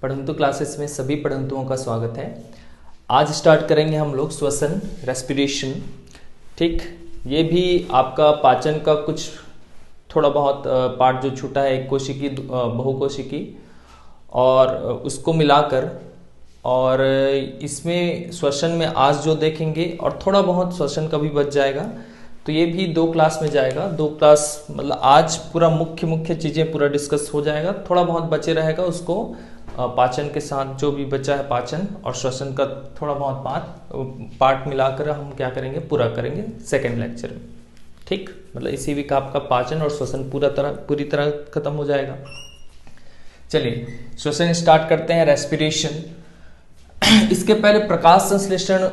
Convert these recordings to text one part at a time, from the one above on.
पढ़ंतु classes में सभी पढ़ंतुओं का स्वागत है। आज स्टार्ट करेंगे हम लोग श्वसन, रेस्पिरेशन। ठीक, ये भी आपका पाचन का कुछ थोड़ा बहुत पार्ट जो छूटा है, एक कोशिकी बहुकोशिकी, और उसको मिलाकर, और इसमें श्वसन में आज जो देखेंगे और थोड़ा बहुत श्वसन का भी बच जाएगा, तो ये भी 2 क्लास में जाएगा। 2 क्लास मतलब आज पूरा मुख्य चीज़ें पूरा डिस्कस हो जाएगा, थोड़ा बहुत बचे रहेगा, उसको पाचन के साथ जो भी बचा है पाचन और श्वसन का थोड़ा बहुत पार्ट मिलाकर हम क्या करेंगे, पूरा करेंगे सेकेंड लेक्चर में। ठीक, मतलब इसी वीक आपका पाचन और श्वसन पूरी तरह खत्म हो जाएगा। चलिए श्वसन स्टार्ट करते हैं, रेस्पिरेशन। इसके पहले प्रकाश संश्लेषण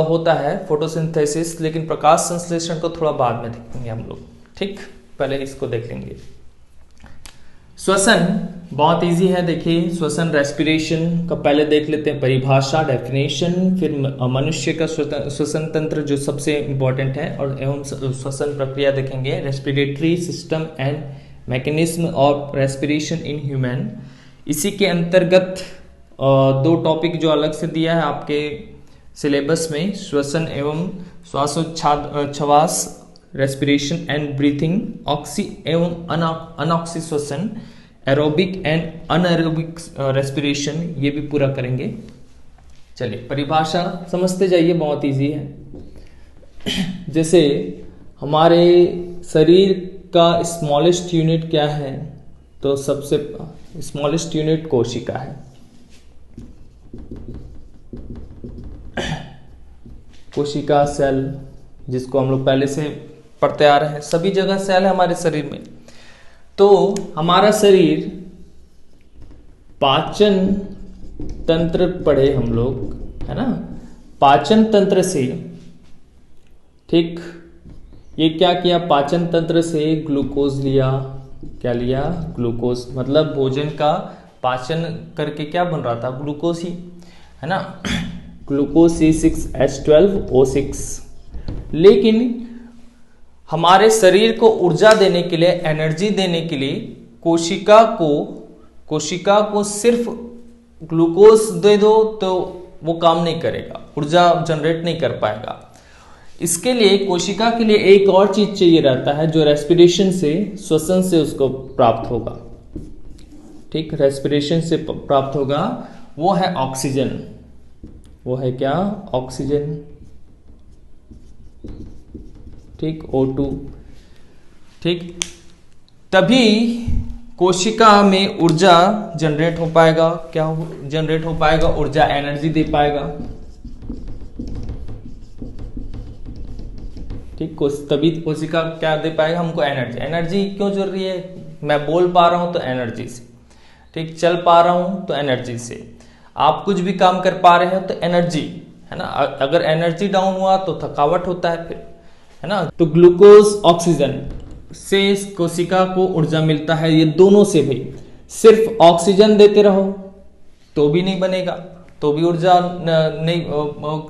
होता है, फोटोसिंथेसिस, लेकिन प्रकाश संश्लेषण को थोड़ा बाद में देखेंगे हम लोग। ठीक, पहले इसको देख लेंगे। श्वसन बहुत इजी है, देखिए श्वसन रेस्पिरेशन का पहले देख लेते हैं परिभाषा, डेफिनेशन, फिर मनुष्य का श्वसन तंत्र जो सबसे इंपॉर्टेंट है, और एवं श्वसन प्रक्रिया देखेंगे, respiratory system and mechanism of respiration in human. इसी के अंतर्गत 2 टॉपिक जो अलग से दिया है आपके सिलेबस में, श्वसन एवं श्वासोच्छ्वास, रेस्पिरेशन एंड ब्रीथिंग, ऑक्सी एवं अनऑक्सी श्वसन, एरोबिक एंड अनएरोबिक रेस्पिरेशन, ये भी पूरा करेंगे। चलिए परिभाषा समझते जाइए, बहुत इजी है। जैसे हमारे शरीर का स्मॉलेस्ट यूनिट क्या है, तो सबसे स्मॉलेस्ट यूनिट कोशिका है। कोशिका सेल, जिसको हम लोग पहले से पढ़ते आ रहे हैं, सभी जगह सेल है हमारे शरीर में। तो हमारा शरीर पाचन तंत्र पढ़े हम लोग, है ना, पाचन तंत्र से, ठीक, ये क्या किया, पाचन तंत्र से ग्लूकोज लिया। क्या लिया? ग्लूकोज, मतलब भोजन का पाचन करके क्या बन रहा था, ग्लूकोज ही, है ना, ग्लूकोज C6H12O6। लेकिन हमारे शरीर को ऊर्जा देने के लिए, एनर्जी देने के लिए कोशिका को सिर्फ ग्लूकोज दे दो तो वो काम नहीं करेगा, ऊर्जा जनरेट नहीं कर पाएगा। इसके लिए कोशिका के लिए एक और चीज चाहिए रहता है, जो रेस्पिरेशन से, श्वसन से उसको प्राप्त होगा। ठीक, रेस्पिरेशन से प्राप्त होगा, वो है ऑक्सीजन। वो है क्या? ऑक्सीजन। ठीक, O2। ठीक, तभी कोशिका में ऊर्जा जनरेट हो पाएगा। क्या जनरेट हो पाएगा? ऊर्जा, एनर्जी दे पाएगा। ठीक, तभी कोशिका क्या दे पाएगा हमको? एनर्जी। एनर्जी क्यों जरूरी है? मैं बोल पा रहा हूं तो एनर्जी से, ठीक, चल पा रहा हूं तो एनर्जी से, आप कुछ भी काम कर पा रहे हो तो एनर्जी, है ना। अगर एनर्जी डाउन हुआ तो थकावट होता है फिर, है ना। तो ग्लूकोज, ऑक्सीजन से कोशिका को ऊर्जा मिलता है। ये दोनों से भी, सिर्फ ऑक्सीजन देते रहो तो भी नहीं बनेगा, तो भी ऊर्जा नहीं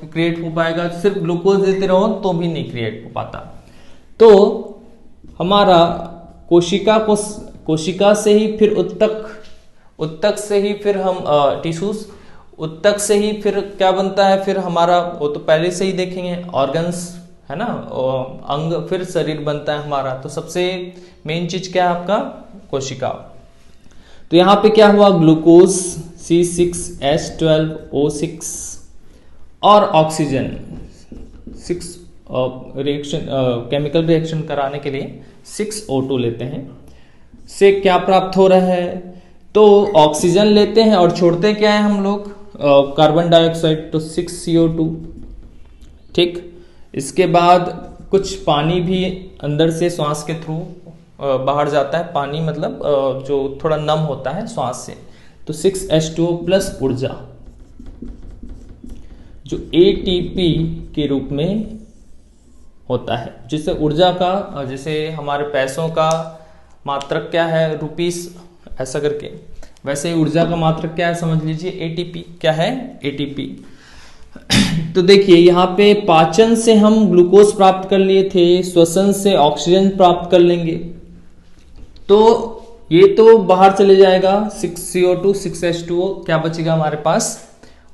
क्रिएट हो पाएगा। सिर्फ ग्लूकोज देते रहो तो भी नहीं क्रिएट हो पाता। तो हमारा कोशिका से ही फिर उत्तक से ही फिर हम टिश्यूज, उत्तक से ही फिर क्या बनता है, फिर हमारा, वो तो पहले से ही देखेंगे, ऑर्गन्स, है ना, अंग, फिर शरीर बनता है हमारा। तो सबसे मेन चीज क्या है आपका? कोशिका। तो यहां पे क्या हुआ? ग्लूकोज C6H12O6 और ऑक्सीजन 6 रिएक्शन, केमिकल रिएक्शन कराने के लिए 6O2 लेते हैं। से क्या प्राप्त हो रहा है? तो ऑक्सीजन लेते हैं और छोड़ते क्या है हम लोग? कार्बन डाइऑक्साइड, तो 6CO2। ठीक, इसके बाद कुछ पानी भी अंदर से श्वास के थ्रू बाहर जाता है। पानी मतलब जो थोड़ा नम होता है श्वास से, तो 6H2O प्लस ऊर्जा, जो ATP के रूप में होता है, जिससे ऊर्जा का, जैसे हमारे पैसों का मात्रक क्या है, रुपीस, ऐसा करके, वैसे ही ऊर्जा का मात्रक क्या है, समझ लीजिए ATP। क्या है? ATP। तो देखिए यहाँ पे पाचन से हम ग्लूकोज प्राप्त कर लिए थे, श्वसन से ऑक्सीजन प्राप्त कर लेंगे। तो ये तो बाहर चले जाएगा, 6CO2 6H2O, क्या बचेगा हमारे पास,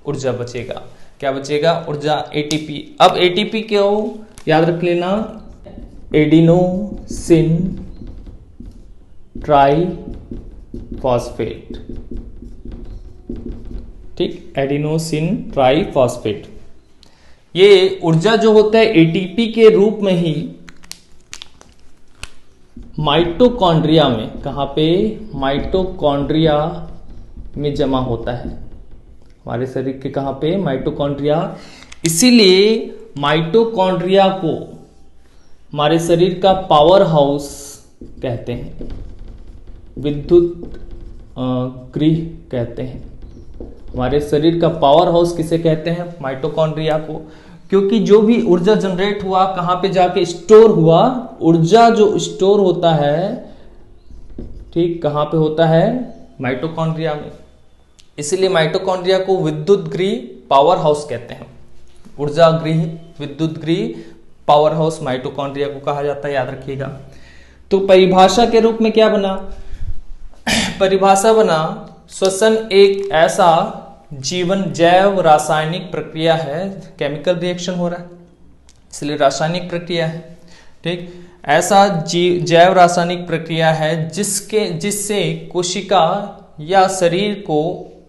ऊर्जा बचेगा। क्या बचेगा, ऊर्जा, एटीपी। अब एटीपी क्यों याद रख लेना, एडिनोसिन ट्राइफॉस्फेट, ठीक, एडिनोसिन ट्राइफॉस्फेट। ये ऊर्जा जो होता है एटीपी के रूप में ही माइटोकॉन्ड्रिया में, कहां पे, माइटोकॉन्ड्रिया में जमा होता है हमारे शरीर के, कहां पे, माइटोकॉन्ड्रिया। इसीलिए माइटोकॉन्ड्रिया को हमारे शरीर का पावर हाउस कहते हैं, विद्युत गृह कहते हैं। हमारे शरीर का पावर हाउस किसे कहते हैं, माइटोकॉन्ड्रिया को, क्योंकि जो भी ऊर्जा जनरेट हुआ कहां पे जाके स्टोर हुआ, ऊर्जा जो स्टोर होता है, ठीक, कहां पे होता है, माइटोकॉन्ड्रिया में। इसलिए माइटोकॉन्ड्रिया को विद्युत गृह पावर हाउस कहते हैं। ऊर्जा गृह, विद्युत गृह, पावर हाउस माइटोकॉन्ड्रिया को कहा जाता है, याद रखिएगा। तो परिभाषा के रूप में क्या बना, परिभाषा बना, श्वसन एक ऐसा जीवन जैव रासायनिक प्रक्रिया है, केमिकल रिएक्शन हो रहा है इसलिए रासायनिक प्रक्रिया है, ठीक, ऐसा जैव रासायनिक प्रक्रिया है जिससे कोशिका या शरीर को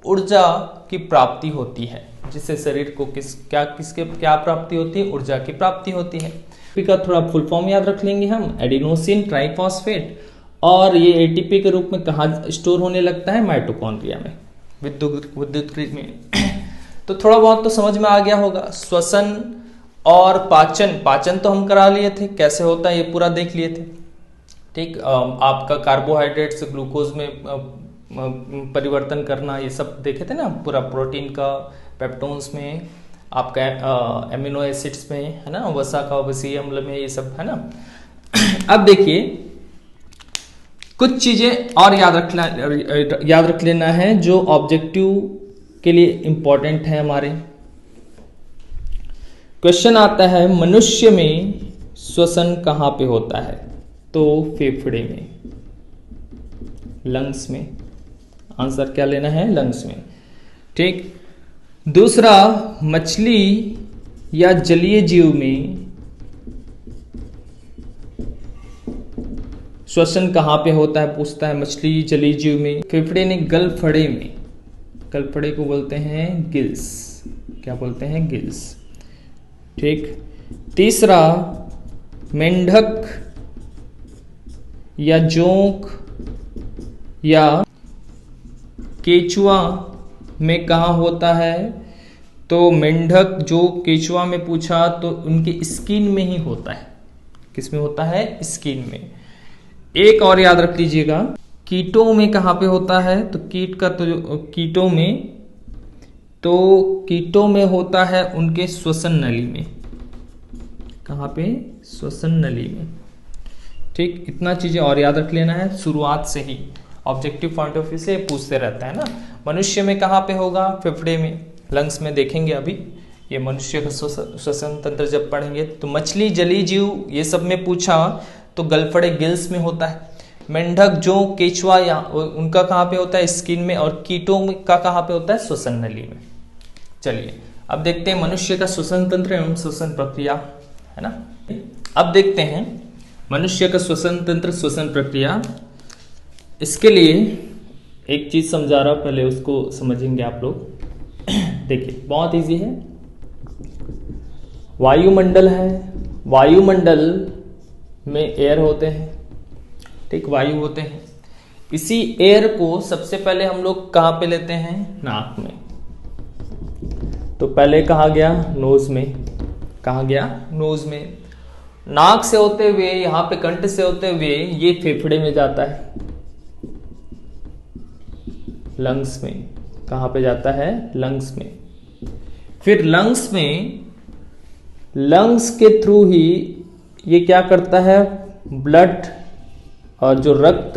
ऊर्जा की प्राप्ति होती है, जिससे शरीर को क्या प्राप्ति होती है, ऊर्जा की प्राप्ति होती है। का थोड़ा फुल फॉर्म याद रख लेंगे हम, एडिनोसिन ट्राइफॉस्फेट, और ये एटीपी के रूप में कहाँ स्टोर होने लगता है, माइटोकॉन्ड्रिया में, विद्युत गृह में। तो थोड़ा बहुत तो समझ में आ गया होगा। श्वसन और पाचन तो हम करा लिए थे, कैसे होता है ये पूरा देख लिए थे, ठीक। आपका कार्बोहाइड्रेट से ग्लूकोज में परिवर्तन करना, ये सब देखे थे ना, पूरा प्रोटीन का पेप्टोन्स में, आपका एमिनो एसिड्स में, है ना, वसा का वसीय अम्ल में, ये सब है ना। अब देखिए कुछ चीजें और याद रख लेना है जो ऑब्जेक्टिव के लिए इंपॉर्टेंट है हमारे। क्वेश्चन आता है, मनुष्य में श्वसन कहां पे होता है, तो फेफड़े में, लंग्स में। आंसर क्या लेना है, लंग्स में, ठीक। दूसरा, मछली या जलीय जीव में श्वसन कहां पे होता है, पूछता है, मछली जलीय जीव में, फेफड़े ने गलफड़े में, गलफड़े को बोलते हैं गिल्स, क्या बोलते हैं, गिल्स, ठीक। तीसरा, मेंढक या जोंक या केचुआ में कहा होता है, तो मेंढक जो केचुआ में पूछा तो उनकी स्किन में ही होता है। किस में होता है, स्किन में। एक और याद रख लीजिएगा, कीटों में कहां पे होता है, तो कीट का तो कीटों में होता है उनके श्वसन नली में, कहां पे, श्वसन नली में, ठीक। इतना चीजें और याद रख लेना है, शुरुआत से ही ऑब्जेक्टिव पॉइंट ऑफ व्यू से पूछते रहता है ना। मनुष्य में कहां पे होगा, फेफड़े में, लंग्स में देखेंगे अभी, ये मनुष्य का श्वसन तंत्र जब पढ़ेंगे। तो मछली, जलीय जीव, ये सब में पूछा तो गलफड़े, गिल्स में होता है। मेंढक, जो केचुआ, या उनका कहां पे होता है, स्किन में, और कीटों का कहां पे होता है, श्वसन नली में। चलिए अब देखते हैं मनुष्य का श्वसन तंत्र एवं श्वसन प्रक्रिया, है ना। अब देखते हैं मनुष्य का श्वसन तंत्र, श्वसन प्रक्रिया। इसके लिए एक चीज समझा रहा हूं, पहले उसको समझेंगे आप लोग। देखिए बहुत इजी है, वायुमंडल है, वायुमंडल में एयर होते हैं, ठीक, वायु होते हैं। इसी एयर को सबसे पहले हम लोग कहां पे लेते हैं, नाक में। तो पहले कहा गया नोज में, कहा गया नोज में, नाक से होते हुए, यहां पे कंठ से होते हुए ये फेफड़े में जाता है, लंग्स में, कहां पे जाता है, लंग्स में। फिर लंग्स में, लंग्स के थ्रू ही ये क्या करता है, ब्लड और जो रक्त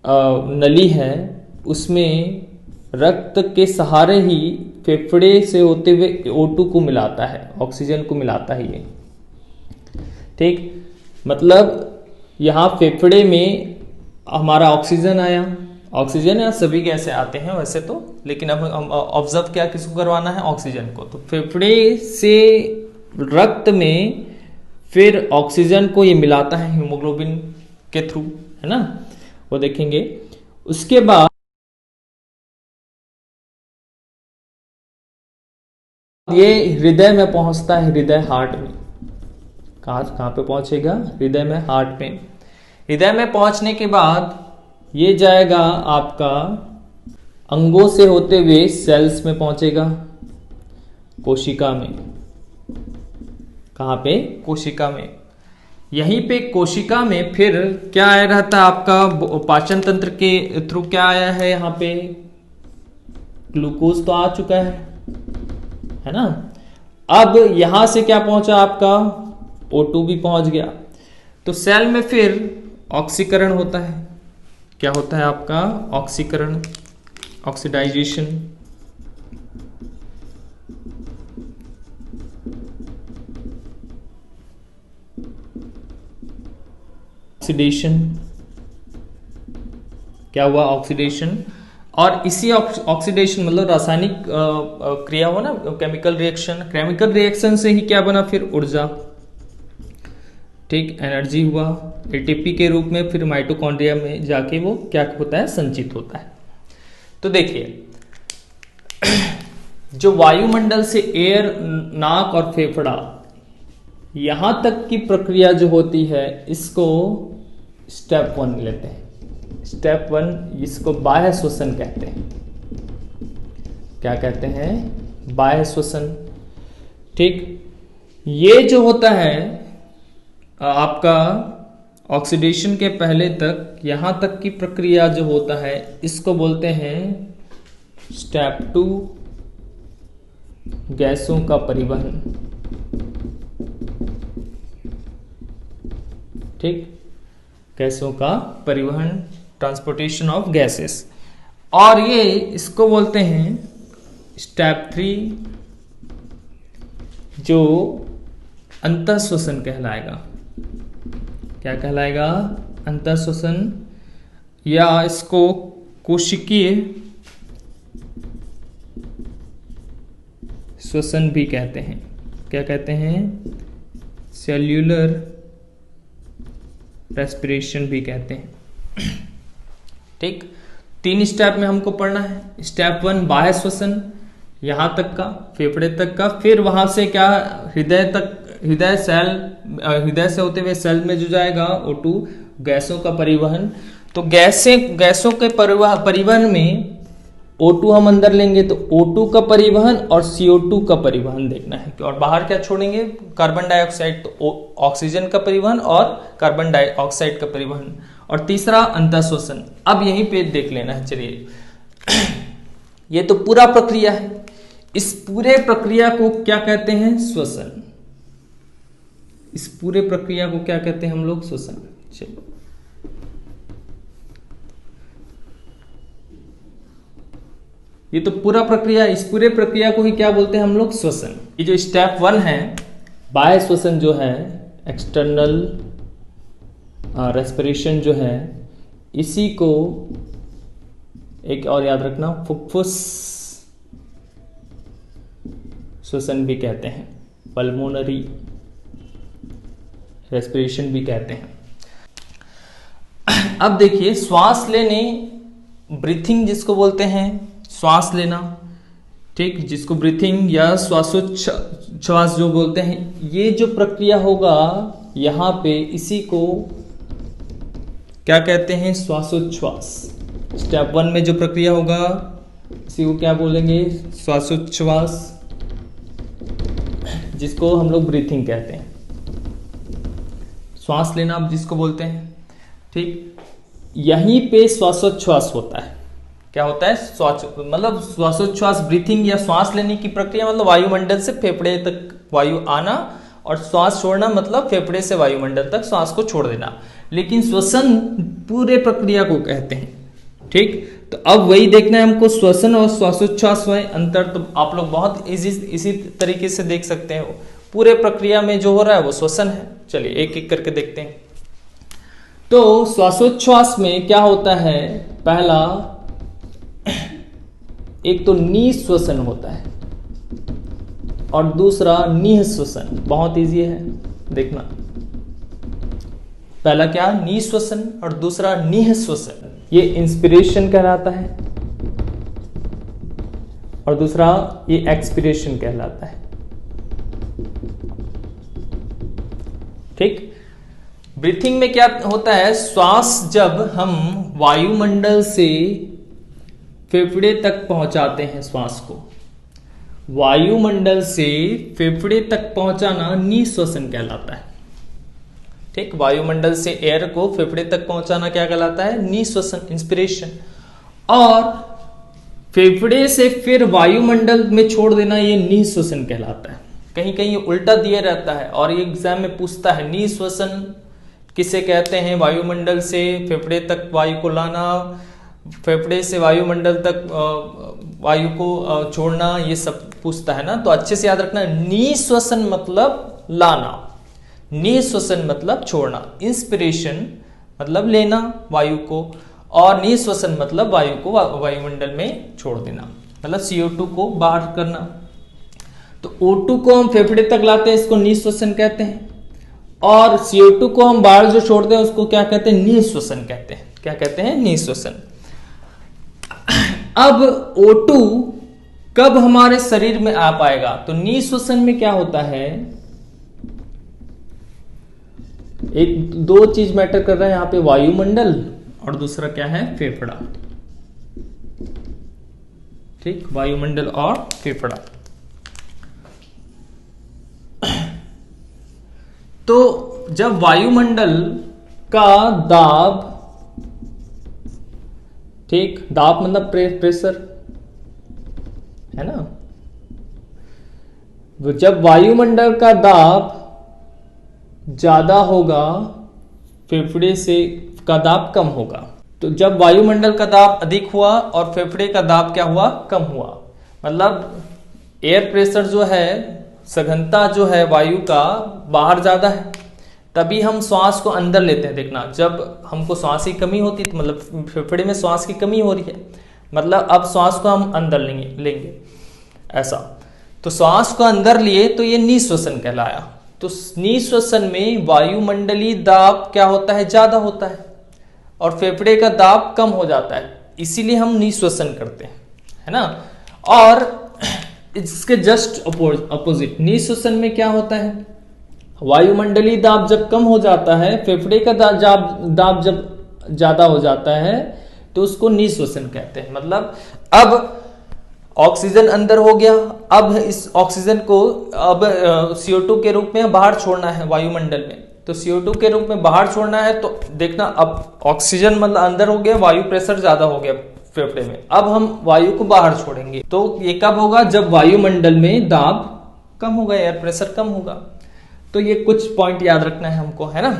नली है उसमें रक्त के सहारे ही फेफड़े से होते हुए O2 को मिलाता है, ऑक्सीजन को मिलाता है ये, ठीक। मतलब यहाँ फेफड़े में हमारा ऑक्सीजन आया, ऑक्सीजन या सभी गैसें आते हैं वैसे तो, लेकिन अब हम ऑब्जर्व क्या किसको करवाना है, ऑक्सीजन को। तो फेफड़े से रक्त में फिर ऑक्सीजन को ये मिलाता है हीमोग्लोबिन के थ्रू, है ना, वो देखेंगे। उसके बाद ये हृदय में पहुंचता है, हृदय हार्ट में। कहाँ पे पहुंचेगा, हृदय में, हार्ट में। हृदय में पहुंचने के बाद ये जाएगा आपका अंगों से होते हुए सेल्स में पहुंचेगा, कोशिका में। कहाँ पे, कोशिका में। यहीं पे कोशिका में फिर क्या आया रहता है आपका, पाचन तंत्र के थ्रू क्या आया है, यहाँ पे ग्लूकोज तो आ चुका है ना। अब यहां से क्या पहुंचा आपका, O2 भी पहुंच गया। तो सेल में फिर ऑक्सीकरण होता है। क्या होता है आपका, ऑक्सीकरण, ऑक्सीडाइजेशन। ऑक्सीडेशन, क्या हुआ, ऑक्सीडेशन। और इसी ऑक्सीडेशन मतलब रासायनिक क्रिया हो ना, केमिकल रिएक्शन, केमिकल रिएक्शन से ही क्या बना, फिर ऊर्जा, ठीक, एनर्जी हुआ एटीपी के रूप में, फिर माइटोकॉन्ड्रिया में जाके वो क्या होता है, संचित होता है। तो देखिए जो वायुमंडल से एयर, नाक और फेफड़ा यहां तक की प्रक्रिया जो होती है, इसको स्टेप 1 लेते हैं। स्टेप 1 इसको बाह्य श्वसन कहते हैं। क्या कहते हैं, बाह्य श्वसन। ठीक, ये जो होता है आपका ऑक्सीडेशन के पहले तक, यहां तक की प्रक्रिया जो होता है, इसको बोलते हैं स्टेप 2, गैसों का परिवहन। ठीक, गैसों का परिवहन, ट्रांसपोर्टेशन ऑफ गैसेस। और ये इसको बोलते हैं स्टेप 3, जो अंतःश्वसन कहलाएगा। क्या कहलाएगा, अंतःश्वसन, या इसको कोशिकीय श्वसन भी कहते हैं। क्या कहते हैं, सेल्यूलर रेस्पिरेशन भी कहते हैं। ठीक, 3 स्टेप में हमको पढ़ना है। स्टेप 1 बाह्य श्वसन, यहां तक का, फेफड़े तक का, फिर वहां से क्या, हृदय तक, हृदय सेल, हृदय से होते हुए सेल में जो जाएगा O2, गैसों का परिवहन। तो गैसों के परिवहन में O2 हम अंदर लेंगे तो O2 का परिवहन और CO2 का परिवहन देखना है। और बाहर क्या छोड़ेंगे, कार्बन डाइऑक्साइड। तो ऑक्सीजन का परिवहन और कार्बन डाइऑक्साइड का परिवहन। और तीसरा अंतःश्वसन। अब यहीं पे देख लेना है, चलिए ये तो पूरा प्रक्रिया है। इस पूरे प्रक्रिया को क्या कहते हैं, श्वसन। इस पूरे प्रक्रिया को क्या कहते हैं हम लोग, श्वसन। चलिए ये तो पूरा प्रक्रिया, इस पूरे प्रक्रिया को ही क्या बोलते हैं हम लोग, श्वसन। ये जो स्टेप 1 है, बाह्य श्वसन जो है, एक्सटर्नल रेस्पिरेशन जो है, इसी को एक और याद रखना, फुफ्फुस श्वसन भी कहते हैं, पल्मोनरी रेस्पिरेशन भी कहते हैं। अब देखिए श्वास लेने, ब्रीथिंग जिसको बोलते हैं, श्वास लेना, ठीक, जिसको ब्रीथिंग या श्वासोच्छ्वास जो बोलते हैं, ये जो प्रक्रिया होगा यहां पे, इसी को क्या कहते हैं, श्वासोच्छ्वास। स्टेप 1 में जो प्रक्रिया होगा इसी को क्या बोलेंगे, श्वासोच्छ्वास, जिसको हम लोग ब्रीथिंग कहते हैं। श्वास लेना आप जिसको बोलते हैं, ठीक, यहीं पे श्वासोच्छ्वास होता है। क्या होता है, मतलब श्वासोच्छ्वास, ब्रीथिंग या श्वास लेने की प्रक्रिया मतलब वायुमंडल से फेफड़े तक वायु आना, और श्वास छोड़ना मतलब फेफड़े से वायुमंडल तक श्वास को छोड़ देना। लेकिन श्वसन पूरे प्रक्रिया को कहते हैं। ठीक, तो अब वही देखना है हमको, श्वसन और श्वासोच्छ्वास में अंतर तो आप लोग बहुत इसी तरीके से देख सकते हैं। पूरे प्रक्रिया में जो हो रहा है वो श्वसन है। चलिए एक एक करके देखते हैं। तो श्वासोच्छ्वास में क्या होता है, पहला एक तो निःश्वसन होता है और दूसरा निःश्वसन। बहुत इजी है, देखना। पहला क्या, निःश्वसन, और दूसरा निःश्वसन। ये इंस्पिरेशन कहलाता है और दूसरा ये एक्सपिरेशन कहलाता है। ठीक। ब्रीथिंग में क्या होता है, श्वास जब हम वायुमंडल से फेफड़े तक पहुंचाते हैं, श्वास को वायुमंडल से फेफड़े तक पहुंचाना निःश्वसन कहलाता है। ठीक, वायुमंडल से एयर को फेफड़े तक पहुंचाना क्या कहलाता है, निःश्वसन, इंस्पिरेशन। और फेफड़े से फिर वायुमंडल में छोड़ देना, ये निःश्वसन कहलाता है। कहीं कहीं उल्टा दिया रहता है और ये एग्जाम में पूछता है, निःश्वसन किसे कहते हैं, वायुमंडल से फेफड़े तक वायु को लाना, फेफड़े से वायुमंडल तक वायु को छोड़ना, ये सब पूछता है ना। तो अच्छे से याद रखना, निःश्वसन मतलब लाना, निःश्वसन मतलब छोड़ना, इंस्पिरेशन मतलब लेना वायु को, और निःश्वसन मतलब वायु को वायुमंडल में छोड़ देना, मतलब CO2 को बाहर करना। तो O2 को हम फेफड़े तक लाते हैं, इसको निःश्वसन कहते हैं, और CO2 को हम बाहर जो छोड़ते हैं उसको क्या कहते हैं, निःश्वसन कहते हैं। क्या कहते हैं, निःश्वसन। अब O2 कब हमारे शरीर में आ पाएगा, तो निःश्वसन में क्या होता है, एक दो चीज मैटर कर रहा है यहां पे, वायुमंडल और दूसरा क्या है, फेफड़ा। ठीक, वायुमंडल और फेफड़ा। तो जब वायुमंडल का दाब, ठीक, दाब मतलब प्रेशर है ना, जब वायुमंडल का दाब ज्यादा होगा, फेफड़े से का दाब कम होगा। तो जब वायुमंडल का दाब अधिक हुआ और फेफड़े का दाब क्या हुआ, कम हुआ, मतलब एयर प्रेशर जो है, सघनता जो है वायु का बाहर ज्यादा है, तभी हम श्वास को अंदर लेते हैं। देखना, जब हमको श्वास की कमी होती है तो मतलब फेफड़े में श्वास की कमी हो रही है, मतलब अब श्वास को हम अंदर लेंगे ऐसा। तो श्वास को अंदर लिए तो ये निःश्वसन कहलाया। तो निःश्वसन में वायुमंडलीय दाब क्या होता है, ज्यादा होता है, और फेफड़े का दाब कम हो जाता है, इसीलिए हम निःश्वसन करते हैं, है ना। और इसके जस्ट अपोजिट, निःश्वसन में क्या होता है, वायुमंडलीय दाब जब कम हो जाता है, फेफड़े का दाब जब ज्यादा हो जाता है, तो उसको निःश्वसन कहते हैं। मतलब अब ऑक्सीजन अंदर हो गया, अब इस ऑक्सीजन को अब CO2 के रूप में बाहर छोड़ना है वायुमंडल में, तो CO2 के रूप में बाहर छोड़ना है। तो देखना, अब ऑक्सीजन मतलब अंदर हो गया, वायु प्रेशर ज्यादा हो गया फेफड़े में, अब हम वायु को बाहर छोड़ेंगे। तो ये कब होगा, जब वायुमंडल में दाब कम होगा, एयर प्रेशर कम होगा। तो ये कुछ पॉइंट याद रखना है हमको, है ना।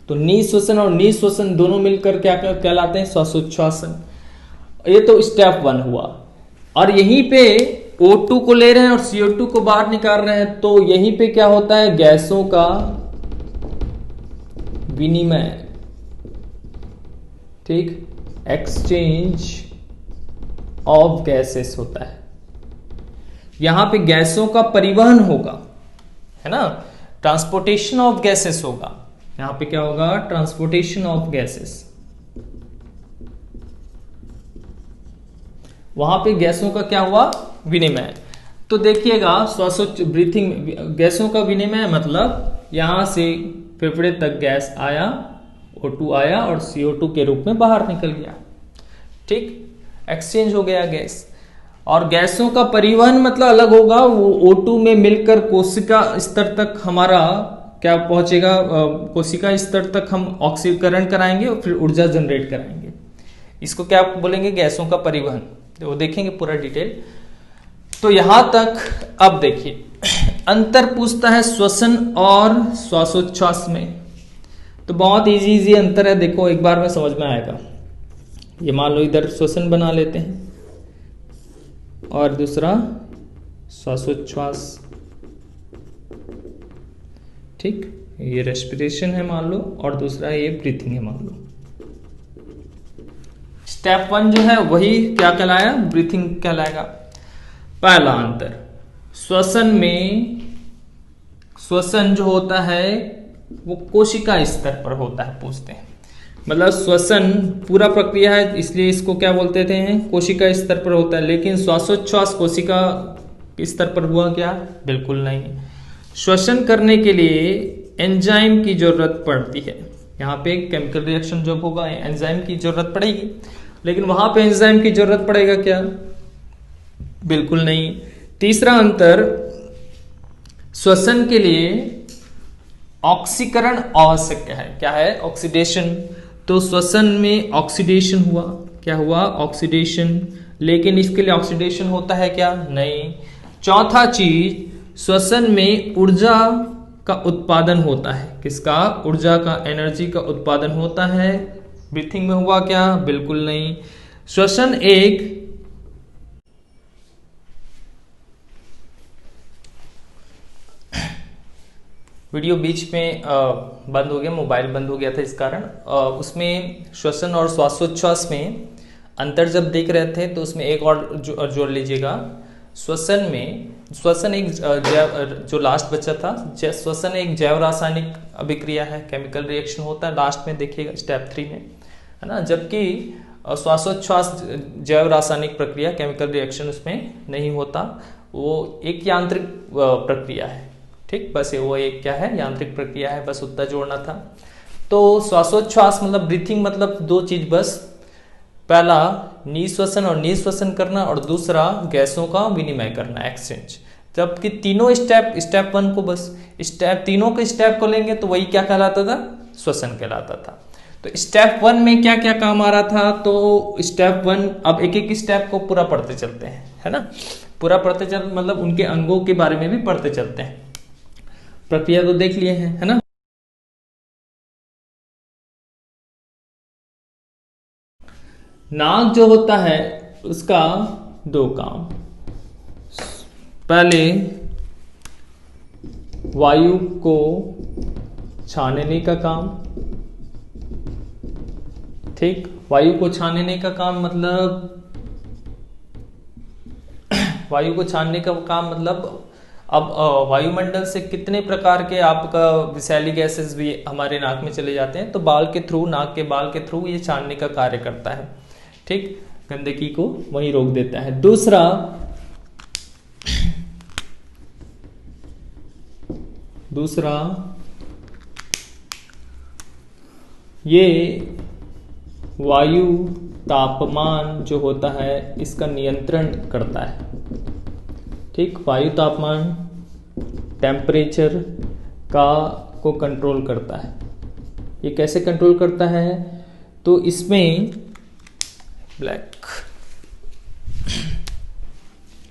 तो निःश्वसन और निःश्वसन दोनों मिलकर क्या कहलाते हैं, श्वासोच्छ्वासन। ये तो स्टेप 1 हुआ। और यहीं पे O2 को ले रहे हैं और CO2 को बाहर निकाल रहे हैं, तो यहीं पे क्या होता है, गैसों का विनिमय, ठीक, एक्सचेंज ऑफ गैसेस होता है। यहां पे गैसों का परिवहन होगा, है ना, ट्रांसपोर्टेशन ऑफ गैसेस होगा। यहां पे क्या होगा, ट्रांसपोर्टेशन ऑफ गैसेस। वहां पे गैसों का क्या हुआ, विनिमय। तो देखिएगा, ब्रीथिंग में गैसों का विनिमय मतलब यहां से फेफड़े तक गैस आया, O2 आया और CO2 के रूप में बाहर निकल गया। ठीक, एक्सचेंज हो गया गैस। और गैसों का परिवहन मतलब अलग होगा, वो O2 में मिलकर कोशिका स्तर तक हमारा क्या पहुंचेगा, कोशिका स्तर तक हम ऑक्सीकरण कराएंगे और फिर ऊर्जा जनरेट कराएंगे। इसको क्या बोलेंगे, गैसों का परिवहन। तो वो देखेंगे पूरा डिटेल। तो यहां तक अब देखिए, अंतर पूछता है श्वसन और श्वासोच्छ्वास में। तो बहुत इजी अंतर है, देखो एक बार में समझ में आएगा। ये मान लो इधर श्वसन बना लेते हैं और दूसरा श्वासोच्छ्वास, ठीक। ये रेस्पिरेशन है मान लो, और दूसरा ये ब्रीथिंग है मान लो। स्टेप 1 जो है वही क्या कहलाया, ब्रीथिंग कहलाएगा। पहला अंतर, श्वसन जो होता है वो कोशिका स्तर पर होता है, पूछते हैं। मतलब श्वसन पूरा प्रक्रिया है, इसलिए इसको क्या बोलते थे, कोशिका स्तर पर होता है। लेकिन श्वासोच्छ्वास कोशिका स्तर पर हुआ क्या, बिल्कुल नहीं। श्वसन करने के लिए एंजाइम की जरूरत पड़ती है। यहाँ पे केमिकल रिएक्शन जब होगा एंजाइम की जरूरत पड़ेगी, लेकिन वहां पे एंजाइम की जरूरत पड़ेगा क्या, बिल्कुल नहीं। तीसरा अंतर, श्वसन के लिए ऑक्सीकरण आवश्यक है। क्या है, ऑक्सीडेशन। तो श्वसन में ऑक्सीडेशन हुआ, क्या हुआ, ऑक्सीडेशन। लेकिन इसके लिए ऑक्सीडेशन होता है क्या, नहीं। चौथा चीज, श्वसन में ऊर्जा का उत्पादन होता है। किसका, ऊर्जा का, एनर्जी का उत्पादन होता है। ब्रीथिंग में हुआ क्या, बिल्कुल नहीं। श्वसन एक वीडियो बीच में बंद हो गया, मोबाइल बंद हो गया था, इस कारण उसमें श्वसन और श्वासोच्छ्वास में अंतर जब देख रहे थे तो उसमें एक और जोड़ लीजिएगा। श्वसन एक जो लास्ट बचा था, श्वसन एक जैव रासायनिक अभिक्रिया है, केमिकल रिएक्शन होता है लास्ट में, देखिएगा स्टेप 3 में, है ना। जबकि श्वासोच्छ्वास जैव रासायनिक प्रक्रिया, केमिकल रिएक्शन उसमें नहीं होता, वो एक यांत्रिक प्रक्रिया है। ठीक, बस वो एक क्या है, यांत्रिक प्रक्रिया है, बस उतना जोड़ना था। तो श्वासोच्छ्वास मतलब ब्रीथिंग मतलब दो चीज बस, पहला निःश्वसन और निःश्वसन करना, और दूसरा गैसों का विनिमय करना, एक्सचेंज। जबकि तीनों स्टेप 1 को बस तीनों के स्टेप को लेंगे तो वही क्या कहलाता था, श्वसन कहलाता था। तो स्टेप 1 में क्या क्या काम आ रहा था, तो स्टेप 1, अब एक एक स्टेप को पूरा पढ़ते चलते हैं, है ना। पूरा पढ़ते चल मतलब उनके अंगों के बारे में भी पढ़ते चलते हैं। प्रक्रिया तो देख लिए हैं, है ना। नाक जो होता है उसका 2 काम, पहले वायु को छानने का काम। ठीक, वायु को छानने का काम मतलब वायु को छानने का काम मतलब अब वायुमंडल से कितने प्रकार के आपका विषैली गैसेस भी हमारे नाक में चले जाते हैं, तो बाल के थ्रू, नाक के बाल के थ्रू ये छानने का कार्य करता है। ठीक, गंदगी को वहीं रोक देता है। दूसरा ये वायु तापमान जो होता है इसका नियंत्रण करता है। ठीक, वायु तापमान, टेम्परेचर को कंट्रोल करता है। ये कैसे कंट्रोल करता है, तो इसमें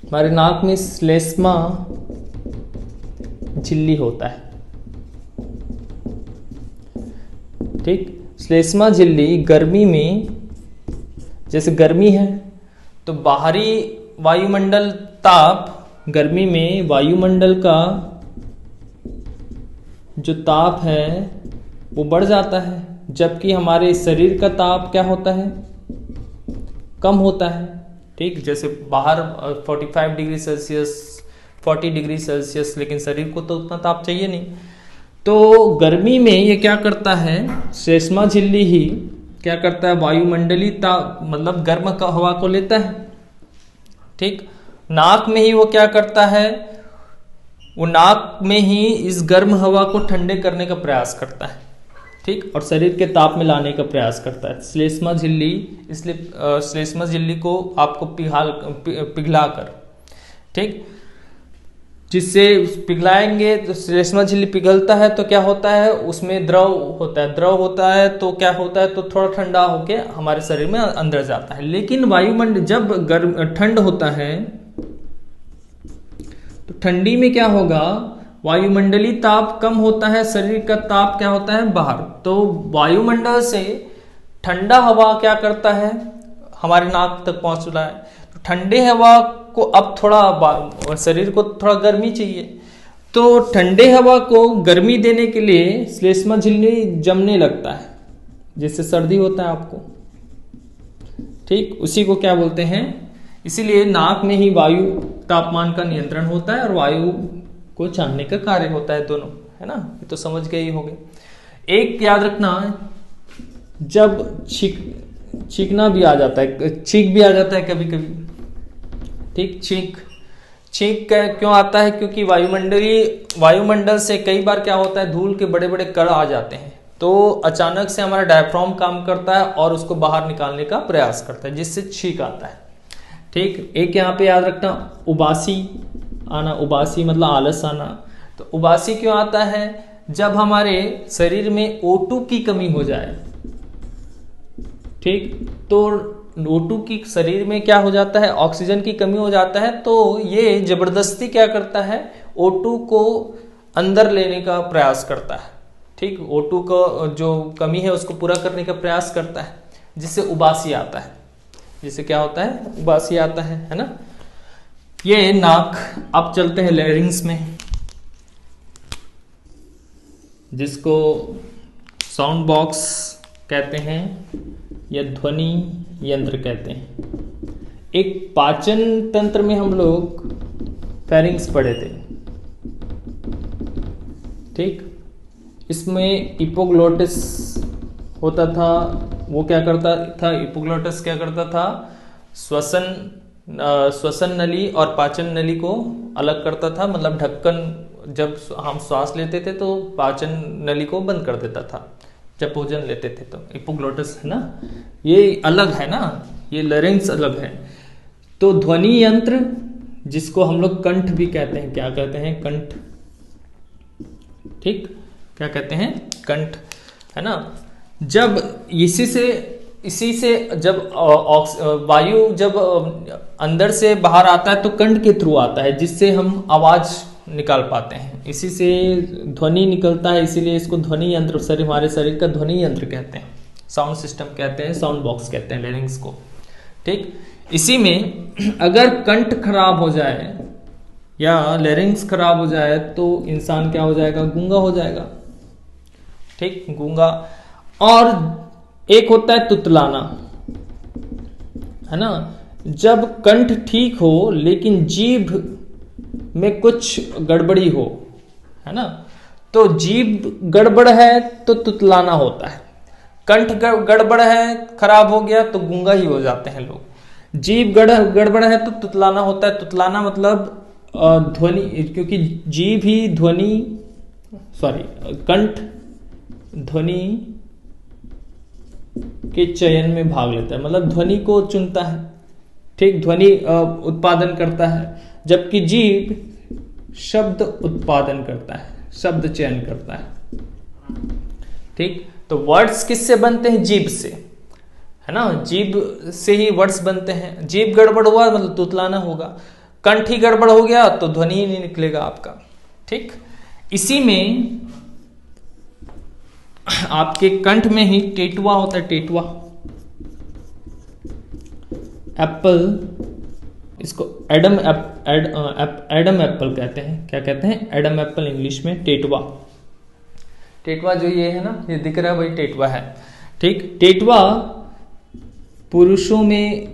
हमारे नाक में श्लेष्मा झिल्ली होता है। ठीक, श्लेष्मा झिल्ली गर्मी में, जैसे गर्मी है तो बाहरी वायुमंडल ताप, गर्मी में वायुमंडल का जो ताप है वो बढ़ जाता है, जबकि हमारे शरीर का ताप क्या होता है, कम होता है। ठीक, जैसे बाहर 45 डिग्री सेल्सियस, 40 डिग्री सेल्सियस, लेकिन शरीर को तो उतना ताप चाहिए नहीं। तो गर्मी में ये क्या करता है, श्लेष्मा झिल्ली ही क्या करता है, वायुमंडलीय ताप मतलब गर्म का हवा को लेता है। ठीक, नाक में ही वो क्या करता है, वो नाक में ही इस गर्म हवा को ठंडे करने का प्रयास करता है। ठीक, और शरीर के ताप में लाने का प्रयास करता है श्लेष्मा झिल्ली। इसलिए श्लेष्मा झिल्ली को आपको पिघला कर, ठीक, जिससे पिघलाएंगे तो श्लेष्मा झिल्ली पिघलता है तो क्या होता है, उसमें द्रव होता है तो क्या होता है, तो थोड़ा ठंडा होके हमारे शरीर में अंदर जाता है। लेकिन वायुमंडल जब गर्म ठंड होता है तो ठंडी में क्या होगा, वायुमंडलीय ताप कम होता है, शरीर का ताप क्या होता है, बाहर। तो वायुमंडल से ठंडा हवा क्या करता है, हमारे नाक तक पहुंच रहा है। तो ठंडे हवा को अब थोड़ा शरीर को थोड़ा गर्मी चाहिए, तो ठंडे हवा को गर्मी देने के लिए श्लेष्मा झिल्ली जमने लगता है, जिससे सर्दी होता है आपको। ठीक, उसी को क्या बोलते हैं, इसीलिए नाक में ही वायु तापमान का नियंत्रण होता है और वायु को छानने का कार्य होता है, दोनों, है ना। ये तो समझ गए ही होंगे। एक याद रखना, जब छींकना भी आ जाता है, छींक भी आ जाता है कभी कभी। ठीक, छींक क्यों आता है, क्योंकि वायुमंडल से कई बार क्या होता है, धूल के बड़े बड़े कण आ जाते हैं, तो अचानक से हमारा डायफ्राम काम करता है और उसको बाहर निकालने का प्रयास करता है, जिससे छींक आता है। ठीक, एक यहाँ पे याद रखना, उबासी आना, उबासी मतलब आलस आना। तो उबासी क्यों आता है, जब हमारे शरीर में O2 की कमी हो जाए। ठीक, तो O2 की शरीर में क्या हो जाता है, ऑक्सीजन की कमी हो जाता है, तो ये जबरदस्ती क्या करता है, O2 को अंदर लेने का प्रयास करता है। ठीक, O2 का जो कमी है उसको पूरा करने का प्रयास करता है, जिससे उबासी आता है। जिससे क्या होता है, उबासी आता है ना। ये नाक। अब चलते हैं लैरिंग्स में, जिसको साउंड बॉक्स कहते हैं या ध्वनि यंत्र कहते हैं। एक पाचन तंत्र में हम लोग फेरिंग्स पढ़े थे। ठीक, इसमें इपोग्लोटिस होता था। वो क्या करता था, इपोग्लोटिस क्या करता था, श्वसन नली और पाचन नली को अलग करता था। मतलब ढक्कन, जब हम श्वास लेते थे तो पाचन नली को बंद कर देता था, जब भोजन लेते थे तो। इपोग्लोटिस है ना, ये अलग है ना, ये लैरिंग्स अलग है। तो ध्वनि यंत्र, जिसको हम लोग कंठ भी कहते हैं, क्या कहते हैं, कंठ। ठीक, क्या कहते हैं, कंठ, है ना। जब इसी से जब वायु जब अंदर से बाहर आता है तो कंठ के थ्रू आता है, जिससे हम आवाज निकाल पाते हैं। इसी से ध्वनि निकलता है, इसीलिए इसको ध्वनि यंत्र, हमारे शरीर का ध्वनि यंत्र कहते हैं, साउंड सिस्टम कहते हैं, साउंड बॉक्स कहते हैं लैरिंग्स को। ठीक, इसी में अगर कंठ खराब हो जाए या लैरिंग्स खराब हो जाए तो इंसान क्या हो जाएगा, गूंगा हो जाएगा। ठीक, गूंगा। और एक होता है तुतलाना, है ना। जब कंठ ठीक हो लेकिन जीभ में कुछ गड़बड़ी हो, है ना, तो जीभ गड़बड़ है तो तुतलाना होता है। कंठ गड़बड़ है, खराब हो गया तो गूंगा ही हो जाते हैं लोग। जीभ गड़बड़ है तो तुतलाना होता है। तुतलाना मतलब ध्वनि, क्योंकि जीभ ही कंठ ध्वनि के चयन में भाग लेता है, मतलब ध्वनि को चुनता है। ठीक, ध्वनि उत्पादन करता है, जबकि जीभ शब्द उत्पादन करता है, शब्द चयन करता है। ठीक, तो वर्ड्स किससे बनते हैं, जीभ से, है ना। जीभ से ही वर्ड्स बनते हैं। जीभ गड़बड़ हुआ मतलब तुतलाना होगा, कंठ ही गड़बड़ हो गया तो ध्वनि ही नहीं निकलेगा आपका। ठीक, इसी में आपके कंठ में ही टेटुआ होता है, टेटुआ। एप्पल, इसको एडम एप्पल कहते हैं। क्या कहते हैं, एडम एप्पल, इंग्लिश में टेटुआ। टेटुआ जो ये है ना, ये दिख रहा है, वही टेटुआ है। ठीक, टेटुआ पुरुषों में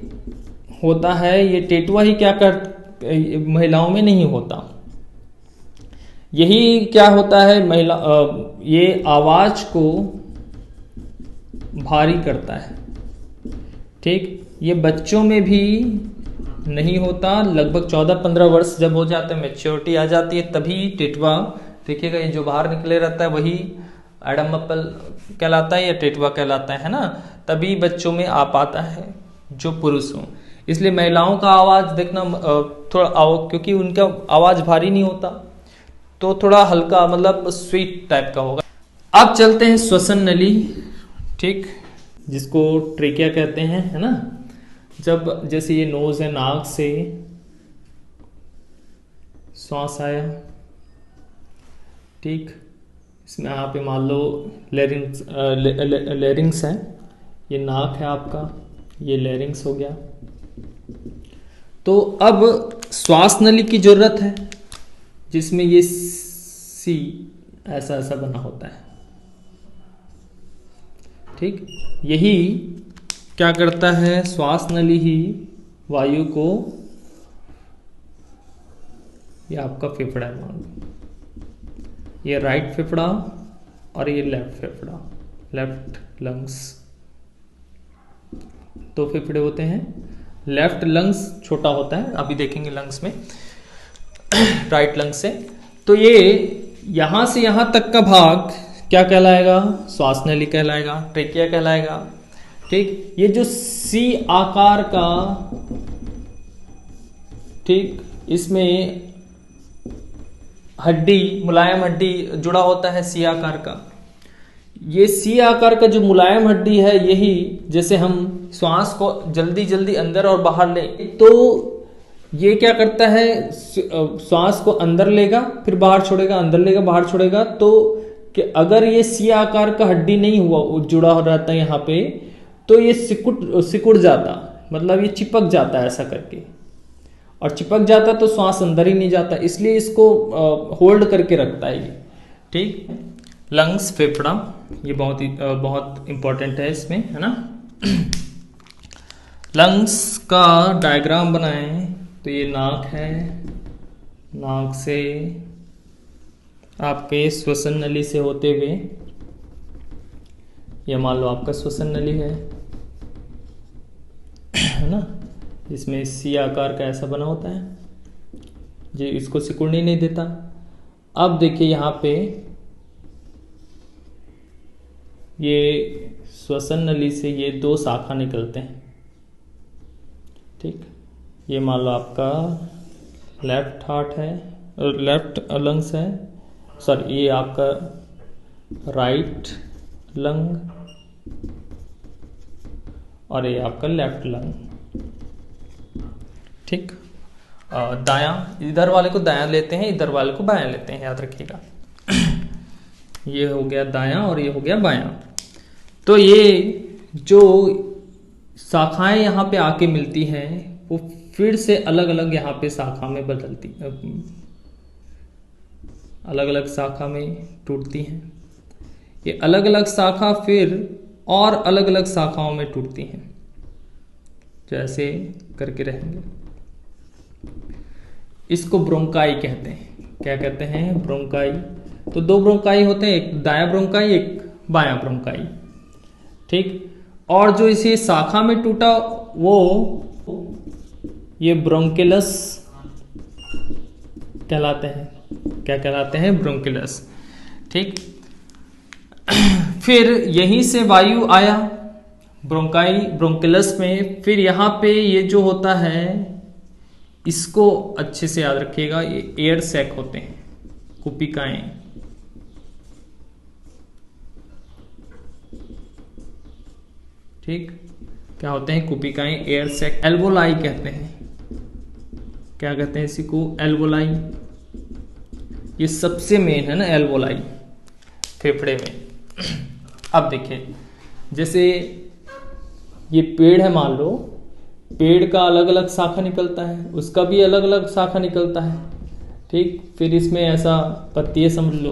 होता है। ये टेटुआ ही महिलाओं में नहीं होता। यही क्या होता है, ये आवाज को भारी करता है। ठीक, ये बच्चों में भी नहीं होता। लगभग 14-15 वर्ष जब हो जाते हैं, मैच्योरिटी आ जाती है, तभी टेटुआ, देखिएगा ये जो बाहर निकले रहता है वही एडम एप्पल कहलाता है या टेटुआ कहलाता है ना। तभी बच्चों में आ पाता है जो पुरुष हो। इसलिए महिलाओं का आवाज देखना थोड़ा क्योंकि उनका आवाज भारी नहीं होता, तो थोड़ा हल्का, मतलब स्वीट टाइप का होगा। अब चलते हैं श्वसन नली। ठीक, जिसको ट्रेकिया कहते हैं, है ना। जब जैसे ये नोज है, नाक से श्वास आया। ठीक, इसमें यहाँ पे मान लो लैरिंग्स है, ये नाक है आपका, ये लैरिंग्स हो गया। तो अब श्वास नली की जरूरत है, जिसमें ये सी ऐसा ऐसा बना होता है। ठीक, यही क्या करता है, श्वास नली ही वायु को, ये आपका फेफड़ा है मान लो, ये राइट फेफड़ा और ये लेफ्ट फेफड़ा, लेफ्ट लंग्स, दो फेफड़े होते हैं। लेफ्ट लंग्स छोटा होता है, अभी देखेंगे लंग्स में राइट लंग्स से। तो ये यहां से यहां तक का भाग क्या कहलाएगा, श्वास नली कहलाएगा, ट्रेकिया कहलाएगा। ठीक, ये जो सी आकार का, ठीक, इसमें हड्डी, मुलायम हड्डी जुड़ा होता है सी आकार का। ये सी आकार का जो मुलायम हड्डी है, यही जैसे हम श्वास को जल्दी जल्दी अंदर और बाहर ले, तो ये क्या करता है, श्वास को अंदर लेगा फिर बाहर छोड़ेगा, अंदर लेगा बाहर छोड़ेगा। तो कि अगर ये सी आकार का हड्डी नहीं हुआ, जुड़ा हो रहता है यहाँ पे, तो ये सिकुड़ जाता, मतलब ये चिपक जाता है ऐसा करके, और चिपक जाता तो श्वास अंदर ही नहीं जाता, इसलिए इसको होल्ड करके रखता है ये। ठीक, लंग्स, फेफड़ा, ये बहुत इंपॉर्टेंट है इसमें, है ना। लंग्स का डायग्राम बनाएं तो ये नाक है, नाक से आपके श्वसन नली से होते हुए, ये मान लो आपका श्वसन नली है ना, इसमें सी आकार का ऐसा बना होता है, जो इसको सिकुड़ने नहीं देता। अब देखिए यहाँ पे ये श्वसन नली से ये दो शाखा निकलते हैं। ठीक, ये मान लो आपका लेफ्ट हार्ट है, लेफ्ट लंग्स है, सॉरी ये आपका राइट लंग, और ये आपका लेफ्ट लंग। ठीक, दायां, इधर वाले को दायां लेते हैं, इधर वाले को बायां लेते हैं, याद रखिएगा। ये हो गया दायां और ये हो गया बायां। तो ये जो शाखाएं यहाँ पे आके मिलती हैं, वो फिर से अलग अलग यहाँ पे शाखा में बदलती, अलग अलग शाखा में टूटती हैं। ये अलग अलग शाखा फिर और अलग अलग शाखाओं में टूटती हैं, जैसे करके रहेंगे। इसको ब्रोंकाई कहते हैं। क्या कहते हैं, ब्रोंकाई। तो दो ब्रोंकाई होते हैं, एक दायां ब्रोंकाई, एक बायां ब्रोंकाई। ठीक, और जो इसी शाखा में टूटा वो ये ब्रोंकिलस कहलाते हैं। क्या कहलाते हैं, ब्रोंकिलस। ठीक, फिर यहीं से वायु आया ब्रोंकाई, ब्रोंकिलस में, फिर यहाँ पे ये जो होता है, इसको अच्छे से याद रखिएगा, ये एयर सैक होते हैं, कुपिकाएं। ठीक, क्या होते हैं, कुपिकाएं, एयर सैक, एल्वोलाई कहते हैं। क्या कहते हैं इसी को, एल्वोलाई। ये सबसे मेन है ना एल्वोलाई फेफड़े में। अब देखिए, जैसे ये पेड़ है, मान लो पेड़ का अलग अलग शाखा निकलता है, उसका भी अलग अलग शाखा निकलता है। ठीक, फिर इसमें ऐसा पत्ती समझ लो,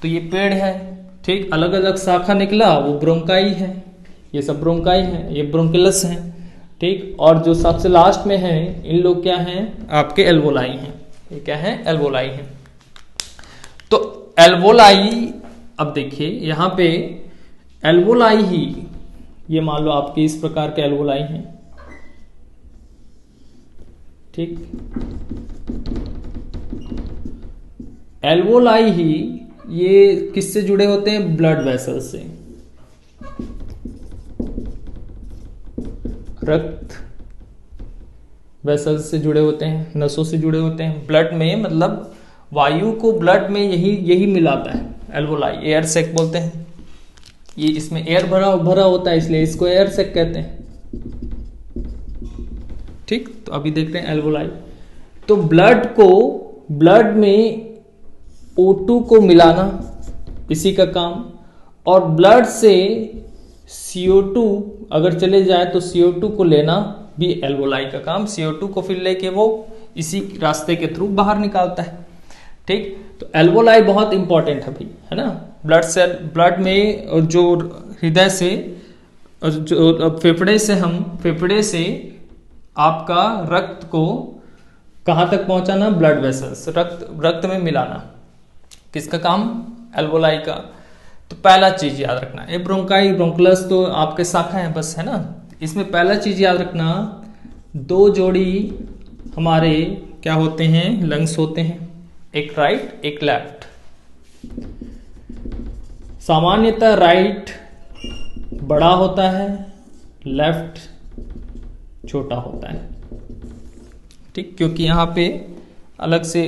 तो ये पेड़ है। ठीक, अलग अलग शाखा निकला, वो ब्रोंकाई है, ये सब ब्रोंकाई है, ये ब्रोंकिलस है। ठीक, और जो सबसे लास्ट में है, इन लोग क्या हैं, आपके एल्वोलाई हैं। ये क्या है, एल्वोलाई है। तो एल्वोलाई, अब देखिए यहाँ पे एल्वोलाई ही, ये मान लो आपके इस प्रकार के एल्वोलाई हैं। ठीक, एल्वोलाई ही ये किससे जुड़े होते हैं, ब्लड वेसल से, रक्त वेसल से जुड़े होते हैं, नसों से जुड़े होते हैं। ब्लड में, मतलब वायु को ब्लड में यही मिलाता है एल्वोलाई, एयर सैक बोलते हैं। ये इसमें एयर भरा होता है, इसलिए इसको एयर सैक कहते हैं। ठीक, तो अभी देख रहे हैं एल्वोलाई। तो ब्लड में O2 को मिलाना इसी का काम, और ब्लड से CO2 अगर चले जाए तो CO2 को लेना भी एल्वोलाई का काम। CO2 को फिर लेके वो इसी रास्ते के थ्रू बाहर निकालता है। ठीक, तो एल्वोलाई बहुत इंपॉर्टेंट है भाई, है ना। ब्लड सेल, ब्लड में जो हृदय से जो फेफड़े से आपका रक्त को कहाँ तक पहुंचाना, ब्लड वेसल्स, रक्त में मिलाना, किसका काम, एल्वोलाई का। तो पहला चीज याद रखना, ये ब्रोंकाई ब्रोंकुलस तो आपके शाखा है बस, है ना। इसमें पहला चीज याद रखना, दो जोड़ी हमारे क्या होते हैं, लंग्स होते हैं, एक राइट एक लेफ्ट। सामान्यतः राइट बड़ा होता है, लेफ्ट छोटा होता है, ठीक, क्योंकि यहाँ पे अलग से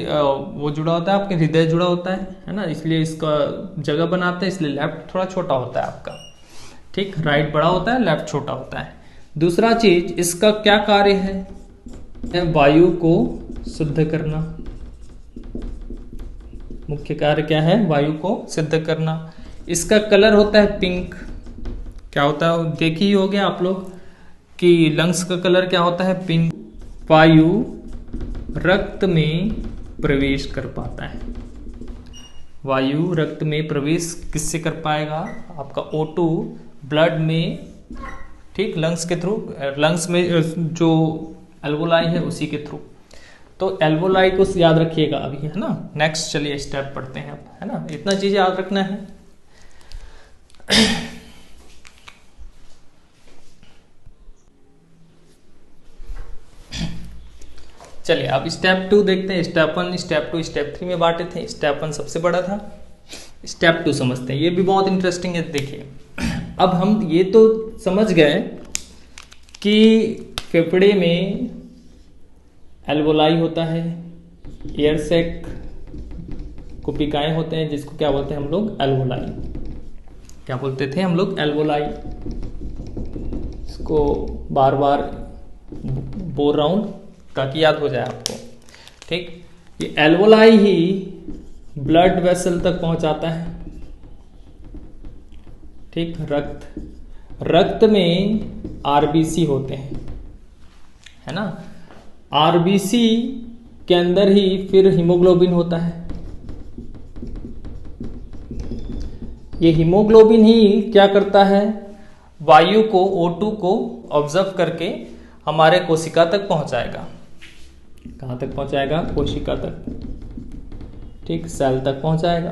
वो जुड़ा होता है, आपके हृदय जुड़ा होता है ना, इसलिए इसका जगह बनाते हैं, इसलिए लेफ्ट थोड़ा छोटा होता है आपका, ठीक। राइट बड़ा होता है, लेफ्ट छोटा होता है। दूसरा चीज, इसका क्या कार्य है, वायु को शुद्ध करना। मुख्य कार्य क्या है, वायु को शुद्ध करना। इसका कलर होता है पिंक। क्या होता है, देखी ही होगे आप लोग कि लंग्स का कलर क्या होता है, पिंक। वायु रक्त में प्रवेश कर पाता है। वायु रक्त में प्रवेश किससे कर पाएगा, आपका O2 ब्लड में, ठीक, लंग्स के थ्रू, लंग्स में जो एल्वोलाई है उसी के थ्रू। तो एल्वोलाई को याद रखिएगा अभी, है ना। नेक्स्ट चलिए स्टेप पढ़ते हैं अब, है ना, इतना चीज याद रखना है। चलिए अब स्टेप 2 देखते हैं। स्टेप 1, स्टेप 2, स्टेप 3 में बांटे थे। स्टेप 1 सबसे बड़ा था, स्टेप 2 समझते हैं, ये भी बहुत इंटरेस्टिंग है। देखिए अब हम ये तो समझ गए कि फेफड़े में एल्वोलाई होता है, एयर सैक कुपिकाएं होते हैं, जिसको क्या बोलते हैं हम लोग, एल्वोलाई। क्या बोलते थे हम लोग, एल्वोलाई। इसको बार बार बोल रहा हूं ताकि याद हो जाए आपको, ठीक। ये एल्वोलाई ही ब्लड वेसल तक पहुंचाता है, ठीक। रक्त में आरबीसी होते हैं, है ना। आरबीसी के अंदर ही फिर हीमोग्लोबिन होता है। ये हीमोग्लोबिन ही क्या करता है, वायु को, O2 को ऑब्जर्व करके हमारे कोशिका तक पहुंचाएगा। कहां तक पहुंचाएगा, कोशिका तक, ठीक, सेल तक पहुंचाएगा।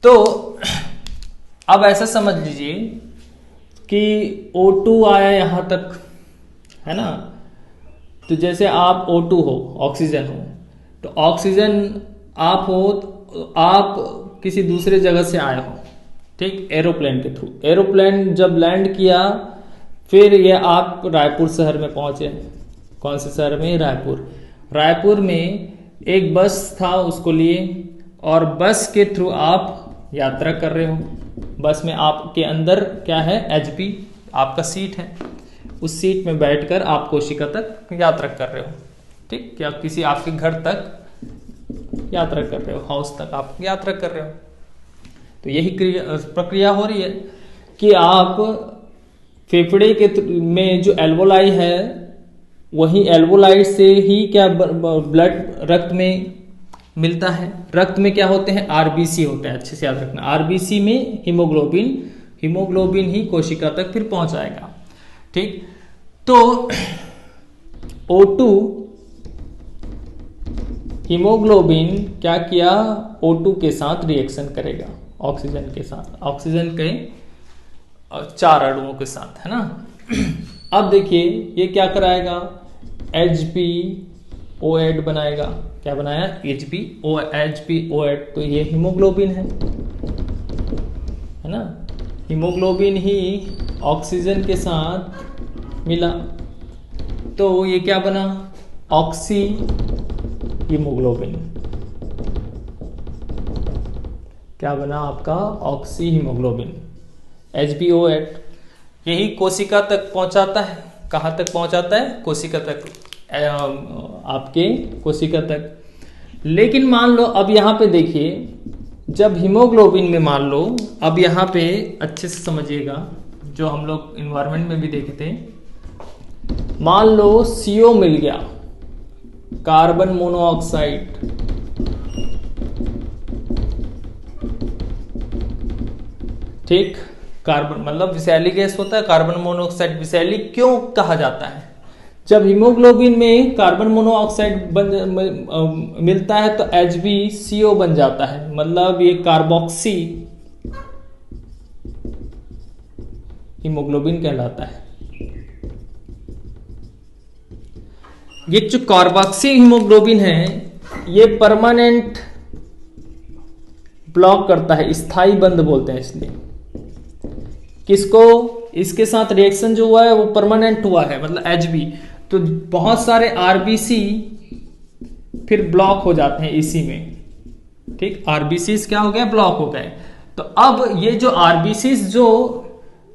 तो अब ऐसा समझ लीजिए कि O2 आया यहां तक, है ना। तो जैसे आप O2 हो, ऑक्सीजन हो, तो ऑक्सीजन आप हो, तो आप किसी दूसरे जगह से आए हो, ठीक, एरोप्लेन के थ्रू। एरोप्लेन जब लैंड किया, फिर ये आप रायपुर शहर में पहुंचे। कौन से शहर में, रायपुर। रायपुर में एक बस था, उसको लिए, और बस के थ्रू आप यात्रा कर रहे हो। बस में आपके अंदर क्या है, HP आपका सीट है, उस सीट में बैठकर आप कोशिका तक यात्रा कर रहे हो, ठीक, या किसी आपके घर तक यात्रा कर रहे हो, हाउस तक आप यात्रा कर रहे हो। तो यही प्रक्रिया हो रही है कि आप फेफड़े के में जो एल्वोलाई है, वही एल्वोलाई से ही क्या ब्लड रक्त में मिलता है। रक्त में क्या होते हैं, आरबीसी होते हैं, अच्छे से याद रखना। आरबीसी में हीमोग्लोबिन ही कोशिका तक फिर पहुंचाएगा, ठीक। तो O2 हीमोग्लोबिन क्या किया, O2 के साथ रिएक्शन करेगा, ऑक्सीजन के साथ, ऑक्सीजन के 4 अणुओं के साथ, है ना। अब देखिए ये क्या कराएगा, HbO8 बनाएगा। क्या बनाया, HbO8। तो ये हीमोग्लोबिन है ना। हीमोग्लोबिन ही ऑक्सीजन के साथ मिला, तो ये क्या बना, ऑक्सी हीमोग्लोबिन। क्या बना आपका, ऑक्सी हीमोग्लोबिन, HbO8। यही कोशिका तक पहुंचाता है। कहां तक पहुंचाता है, कोशिका तक, आपके कोशिका तक। लेकिन मान लो अब यहां पे देखिए, जब हीमोग्लोबिन में मान लो, अब यहां पे अच्छे से समझिएगा, जो हम लोग इन्वायरमेंट में भी देखे थे, मान लो CO मिल गया, कार्बन मोनोऑक्साइड, ठीक, कार्बन मतलब विषैली गैस होता है। कार्बन मोनोऑक्साइड विषैली क्यों कहा जाता है? जब हीमोग्लोबिन में कार्बन मोनोऑक्साइड मिलता है तो HbCO बन जाता है, मतलब ये कार्बोक्सी हीमोग्लोबिन कहलाता है। ये जो कार्बोक्सी हीमोग्लोबिन है ये परमानेंट ब्लॉक करता है, स्थायी बंध बोलते हैं इसलिए। किसको? इसके साथ रिएक्शन जो हुआ है वो परमानेंट हुआ है, मतलब Hb। तो बहुत सारे आरबीसी फिर ब्लॉक हो जाते हैं इसी में। ठीक, आरबीसी क्या हो गया? ब्लॉक हो गए। तो अब ये जो आरबीसी जो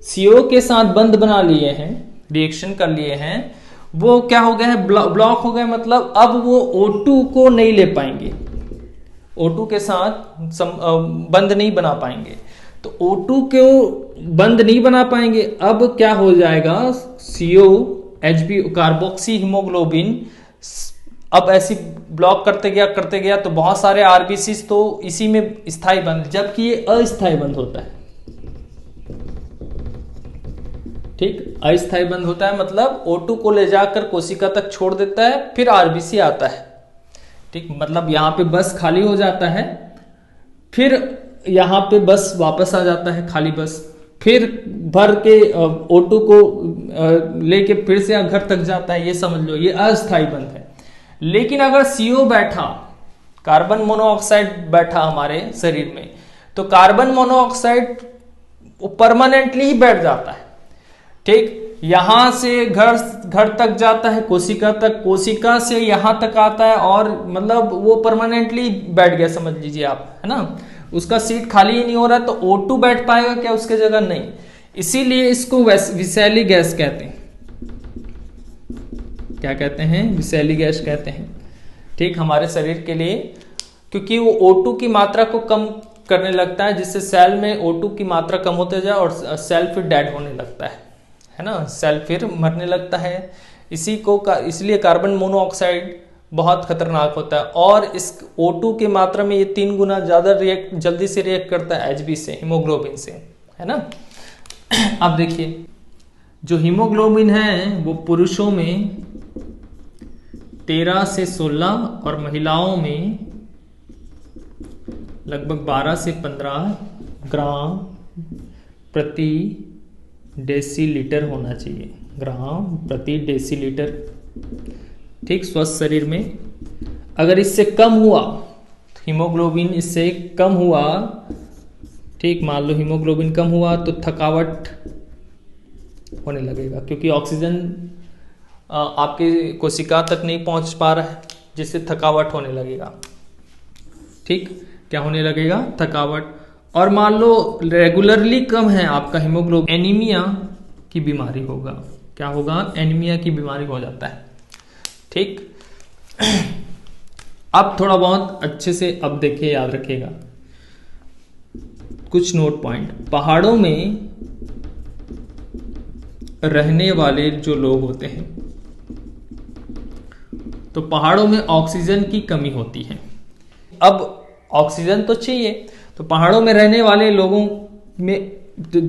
CO के साथ बंध बना लिए हैं, रिएक्शन कर लिए हैं, वो क्या हो गया है? ब्लॉक हो गए। मतलब अब वो O2 को नहीं ले पाएंगे, O2 के साथ बंध नहीं बना पाएंगे। तो O2 को बंध नहीं बना पाएंगे। अब क्या हो जाएगा? CO Hb कार्बोक्सी हीमोग्लोबिन अब ऐसी ब्लॉक करते गया तो बहुत सारे आरबीसी तो इसी में स्थायी बंध, जबकि ये अस्थायी बंध होता है। ठीक, अस्थायी बंध होता है, मतलब O2 को ले जाकर कोशिका तक छोड़ देता है, फिर आरबीसी आता है। ठीक, मतलब यहां पे बस खाली हो जाता है, फिर यहां पे बस वापस आ जाता है खाली बस, फिर भर के O2 को लेके फिर से घर तक जाता है। ये समझ लो, ये अस्थायी बंध है। लेकिन अगर CO बैठा, कार्बन मोनोऑक्साइड बैठा हमारे शरीर में, तो कार्बन मोनोऑक्साइड परमानेंटली ही बैठ जाता है। ठीक, यहां से घर तक जाता है, कोशिका तक, कोशिका से यहां तक आता है, और मतलब वो परमानेंटली बैठ गया, समझ लीजिए आप, है ना। उसका सीट खाली ही नहीं हो रहा, तो O2 बैठ पाएगा क्या उसके जगह? नहीं। इसीलिए इसको विषैली गैस कहते हैं। क्या कहते हैं? विषैली गैस कहते हैं। ठीक, हमारे शरीर के लिए, क्योंकि वो O2 की मात्रा को कम करने लगता है, जिससे सेल में O2 की मात्रा कम होते जाए और सेल फिर डेड होने लगता है ना, सेल फिर मरने लगता है। इसलिए कार्बन मोनोऑक्साइड बहुत खतरनाक होता है, और इस O2 की मात्रा में ये 3 गुना ज्यादा जल्दी से रिएक्ट करता है Hb से, हीमोग्लोबिन से, है ना। अब देखिए, जो हीमोग्लोबिन है वो पुरुषों में 13 से 16 और महिलाओं में लगभग 12 से 15 ग्राम प्रति डेसीलीटर होना चाहिए, ग्राम प्रति डेसीलीटर। ठीक, स्वस्थ शरीर में अगर इससे कम हुआ, हीमोग्लोबिन इससे कम हुआ, ठीक, मान लो हीमोग्लोबिन कम हुआ तो थकावट होने लगेगा, क्योंकि ऑक्सीजन आपके कोशिका तक नहीं पहुंच पा रहा है, जिससे थकावट होने लगेगा। ठीक, क्या होने लगेगा? थकावट। और मान लो रेगुलरली कम है आपका हीमोग्लोबिन, एनीमिया की बीमारी होगा। क्या होगा? एनीमिया की बीमारी हो जाता है। ठीक, अब थोड़ा बहुत अच्छे से अब देखिए, याद रखिएगा कुछ नोट पॉइंट। पहाड़ों में रहने वाले जो लोग होते हैं, तो पहाड़ों में ऑक्सीजन की कमी होती है। अब ऑक्सीजन तो चाहिए, तो पहाड़ों में रहने वाले लोगों में,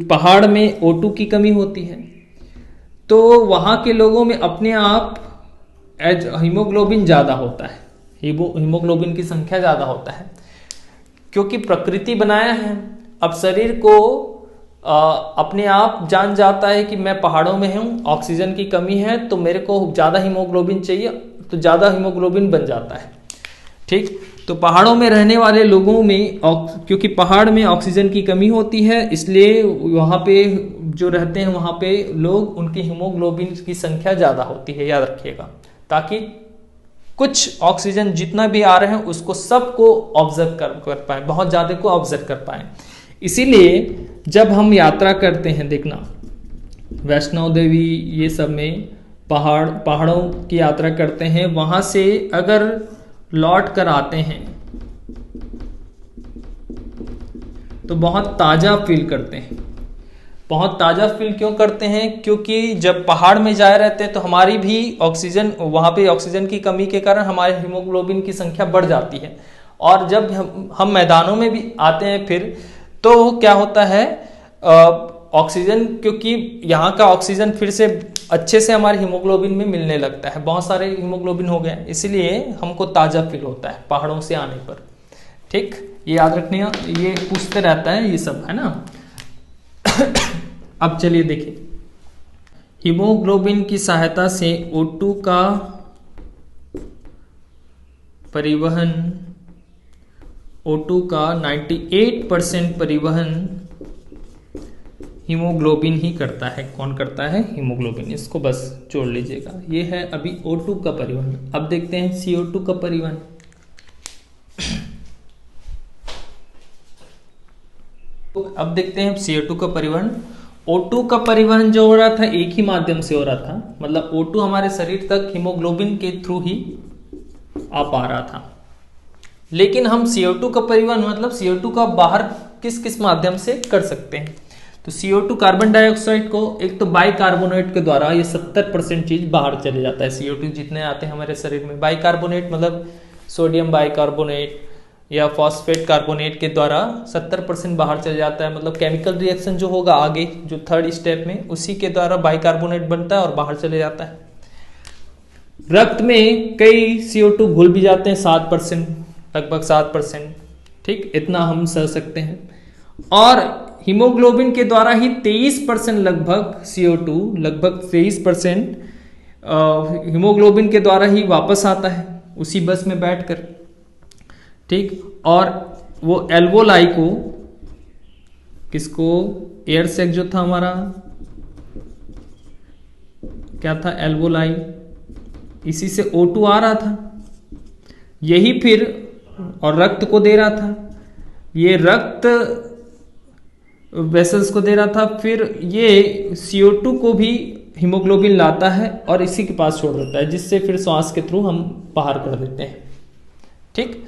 पहाड़ में O2 की कमी होती है, तो वहां के लोगों में अपने आप हीमोग्लोबिन ज्यादा होता है, हीमोग्लोबिन की संख्या ज्यादा होता है, क्योंकि प्रकृति बनाया है। अब शरीर को अपने आप जान जाता है कि मैं पहाड़ों में हूं, ऑक्सीजन की कमी है, तो मेरे को ज्यादा हीमोग्लोबिन चाहिए, तो ज्यादा हीमोग्लोबिन बन जाता है। ठीक, तो पहाड़ों में रहने वाले लोगों में, क्योंकि पहाड़ में ऑक्सीजन की कमी होती है, इसलिए वहां पे जो रहते हैं वहां पे लोग, उनकी हीमोग्लोबिन की संख्या ज्यादा होती है, याद रखिएगा, ताकि कुछ ऑक्सीजन जितना भी आ रहे हैं उसको सबको ऑब्जर्व कर पाए, बहुत ज्यादा को ऑब्जर्व कर पाए। इसीलिए जब हम यात्रा करते हैं, देखना वैष्णो देवी ये सब में पहाड़ों की यात्रा करते हैं, वहां से अगर लौट कर आते हैं तो बहुत ताजा फील करते हैं। बहुत ताजा फील क्यों करते हैं? क्योंकि जब पहाड़ में जाए रहते हैं तो हमारी भी ऑक्सीजन, वहां पे ऑक्सीजन की कमी के कारण हमारे हीमोग्लोबिन की संख्या बढ़ जाती है। और जब हम मैदानों में भी आते हैं फिर, तो क्या होता है, ऑक्सीजन, क्योंकि यहाँ का ऑक्सीजन फिर से अच्छे से हमारे हीमोग्लोबिन में मिलने लगता है, बहुत सारे हीमोग्लोबिन हो गया, इसलिए हमको ताज़ा फील होता है पहाड़ों से आने पर। ठीक, ये याद रखने, ये पूछते रहता है ये सब, है ना। अब चलिए देखिए, हीमोग्लोबिन की सहायता से O2 का परिवहन, O2 का 98% परिवहन हीमोग्लोबिन ही करता है। कौन करता है? हीमोग्लोबिन। इसको बस जोड़ लीजिएगा। ये है अभी O2 का परिवहन। अब देखते हैं CO2 का परिवहन। अब देखते हैं CO2 का परिवहन। O2 का परिवहन जो हो रहा था एक ही माध्यम से हो रहा था, मतलब O2 हमारे शरीर तक हीमोग्लोबिन के थ्रू ही आ पा रहा था। लेकिन हम CO2 का परिवहन मतलब CO2 का बाहर किस किस माध्यम से कर सकते हैं? तो CO2 कार्बन डाइऑक्साइड को एक तो बाइकार्बोनेट के द्वारा ये 70% चीज बाहर चले जाता है। CO2 जितने आते हैं हमारे शरीर में, बाइकार्बोनेट मतलब सोडियम बाइकार्बोनेट या फॉस्फेट कार्बोनेट के द्वारा 70% बाहर चले जाता है। मतलब केमिकल रिएक्शन जो होगा आगे जो थर्ड स्टेप में, उसी के द्वारा बाइकार्बोनेट बनता है और बाहर चले जाता है। रक्त में कई CO2 घुल भी जाते हैं, 7%, लगभग 7%। ठीक, इतना हम सह सकते हैं। और हीमोग्लोबिन के द्वारा ही 23% लगभग CO2, लगभग 23% हीमोग्लोबिन के द्वारा ही वापस आता है उसी बस में बैठकर। ठीक, और वो एल्वोलाई को, किसको? एयर सैक जो था हमारा, क्या था? एल्वोलाई। इसी से O2 आ रहा था, यही फिर और रक्त को दे रहा था, ये रक्त वेसल्स को दे रहा था, फिर ये CO2 को भी हीमोग्लोबिन लाता है और इसी के पास छोड़ देता है, जिससे फिर श्वास के थ्रू हम बाहर कर देते हैं। ठीक,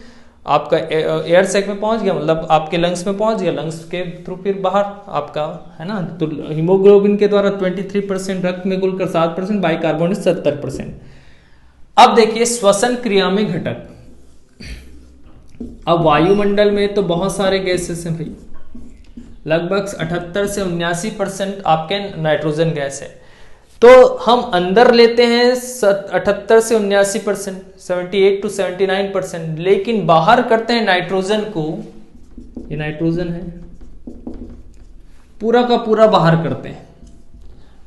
आपका एयर सैक में पहुंच गया, मतलब आपके लंग्स में पहुंच गया, लंग्स के थ्रू फिर बाहर आपका, है ना। तो हीमोग्लोबिन के द्वारा 23%, रक्त में घुलकर 7%, बाइकार्बोनेट 70%। अब देखिए श्वसन क्रिया में घटक। अब वायुमंडल में तो बहुत सारे गैसेस हैं भाई, लगभग 78 से 79% आपके नाइट्रोजन गैस है। तो हम अंदर लेते हैं 78 से 79%, 78 to 79%, लेकिन बाहर करते हैं नाइट्रोजन को, ये नाइट्रोजन है, पूरा का पूरा बाहर करते हैं।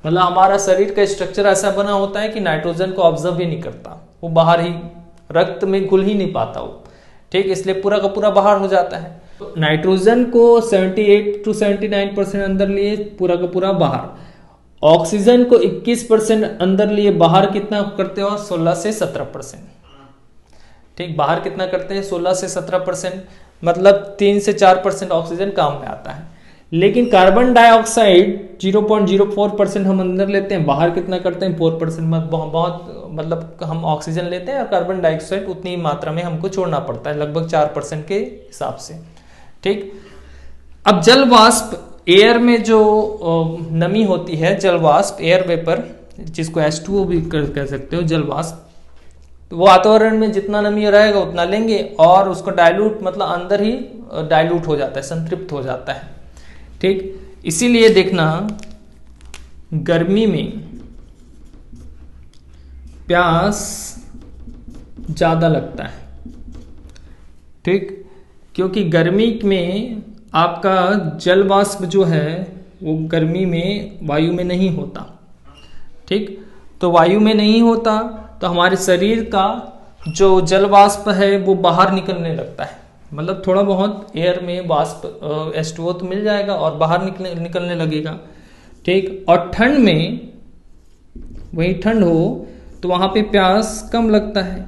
मतलब हमारा शरीर का स्ट्रक्चर ऐसा बना होता है कि नाइट्रोजन को ऑब्जर्व ही नहीं करता, वो बाहर ही, रक्त में घुल ही नहीं पाता वो। ठीक, इसलिए पूरा का पूरा बाहर हो जाता है। नाइट्रोजन को 78 to 79% अंदर लिए, पूरा का पूरा बाहर। ऑक्सीजन को 21% अंदर लिए, बाहर कितना करते हो? 16 से 17%। ठीक, बाहर कितना करते हैं? 16 से 17%, मतलब 3 से 4% ऑक्सीजन काम में आता है। लेकिन कार्बन डाइऑक्साइड 0.04% हम अंदर लेते हैं, बाहर कितना करते हैं? 4%। बहुत मतलब हम ऑक्सीजन लेते हैं और कार्बन डाइऑक्साइड उतनी मात्रा में हमको छोड़ना पड़ता है, लगभग 4% के हिसाब से। ठीक, अब जल वाष्प, एयर में जो नमी होती है, जल वाष्प, एयर वेपर, जिसको H2O भी कह सकते हो, जल वाष्प, तो वो वातावरण में जितना नमी रहेगा उतना लेंगे और उसको डाइल्यूट, मतलब अंदर ही डाइल्यूट हो जाता है, संतृप्त हो जाता है। ठीक, इसीलिए देखना गर्मी में प्यास ज्यादा लगता है। ठीक, क्योंकि गर्मी में आपका जल वाष्प जो है वो गर्मी में वायु में नहीं होता। ठीक, तो वायु में नहीं होता तो हमारे शरीर का जो जल वाष्प है वो बाहर निकलने लगता है, मतलब थोड़ा बहुत एयर में वाष्प H2O तो मिल जाएगा और बाहर निकलने लगेगा। ठीक, और ठंड में, वही ठंड हो तो वहां पे प्यास कम लगता है,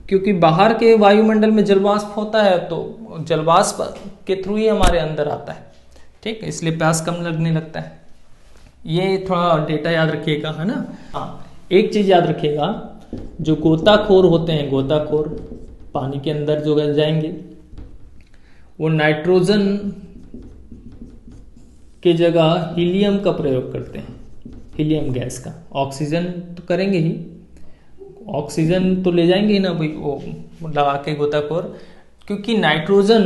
क्योंकि बाहर के वायुमंडल में जलवाष्प होता है तो जलवाष्प के थ्रू ही हमारे अंदर आता है। ठीक, इसलिए प्यास कम लगने लगता है। ये थोड़ा डेटा याद रखिएगा, है ना। हाँ, एक चीज याद रखिएगा, जो गोताखोर होते हैं, गोताखोर पानी के अंदर जो जाएंगे, वो नाइट्रोजन के जगह हीलियम का प्रयोग करते हैं, हीलियम गैस का। ऑक्सीजन तो करेंगे ही, ऑक्सीजन तो ले जाएंगे ही ना भाई वो लगा के गोताखोर, क्योंकि नाइट्रोजन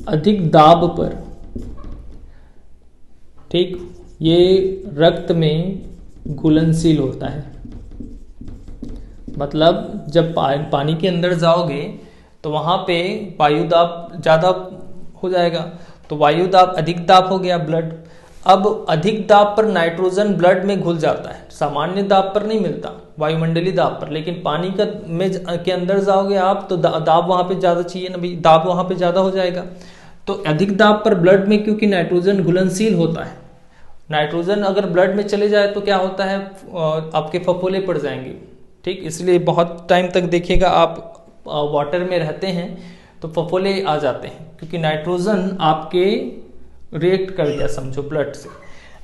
अधिक दाब पर ठीक, ये रक्त में घुलनशील होता है। मतलब जब पानी के अंदर जाओगे तो वहां पे वायु दाब ज़्यादा हो जाएगा, तो वायु दाब अधिक दाब हो गया ब्लड। अब अधिक दाब पर नाइट्रोजन ब्लड में घुल जाता है, सामान्य दाब पर नहीं मिलता, वायुमंडलीय दाब पर। लेकिन पानी का में के अंदर जाओगे आप तो दाब वहां पे ज़्यादा चाहिए ना भाई, दाब वहां पे ज़्यादा हो जाएगा। तो अधिक दाब पर ब्लड में क्योंकि नाइट्रोजन घुलनशील होता है, नाइट्रोजन अगर ब्लड में चले जाए तो क्या होता है, आपके फफोले पड़ जाएंगे। ठीक, इसलिए बहुत टाइम तक देखिएगा आप वाटर में रहते हैं तो फफोले आ जाते हैं, क्योंकि नाइट्रोजन आपके रिएक्ट कर गया समझो ब्लड से,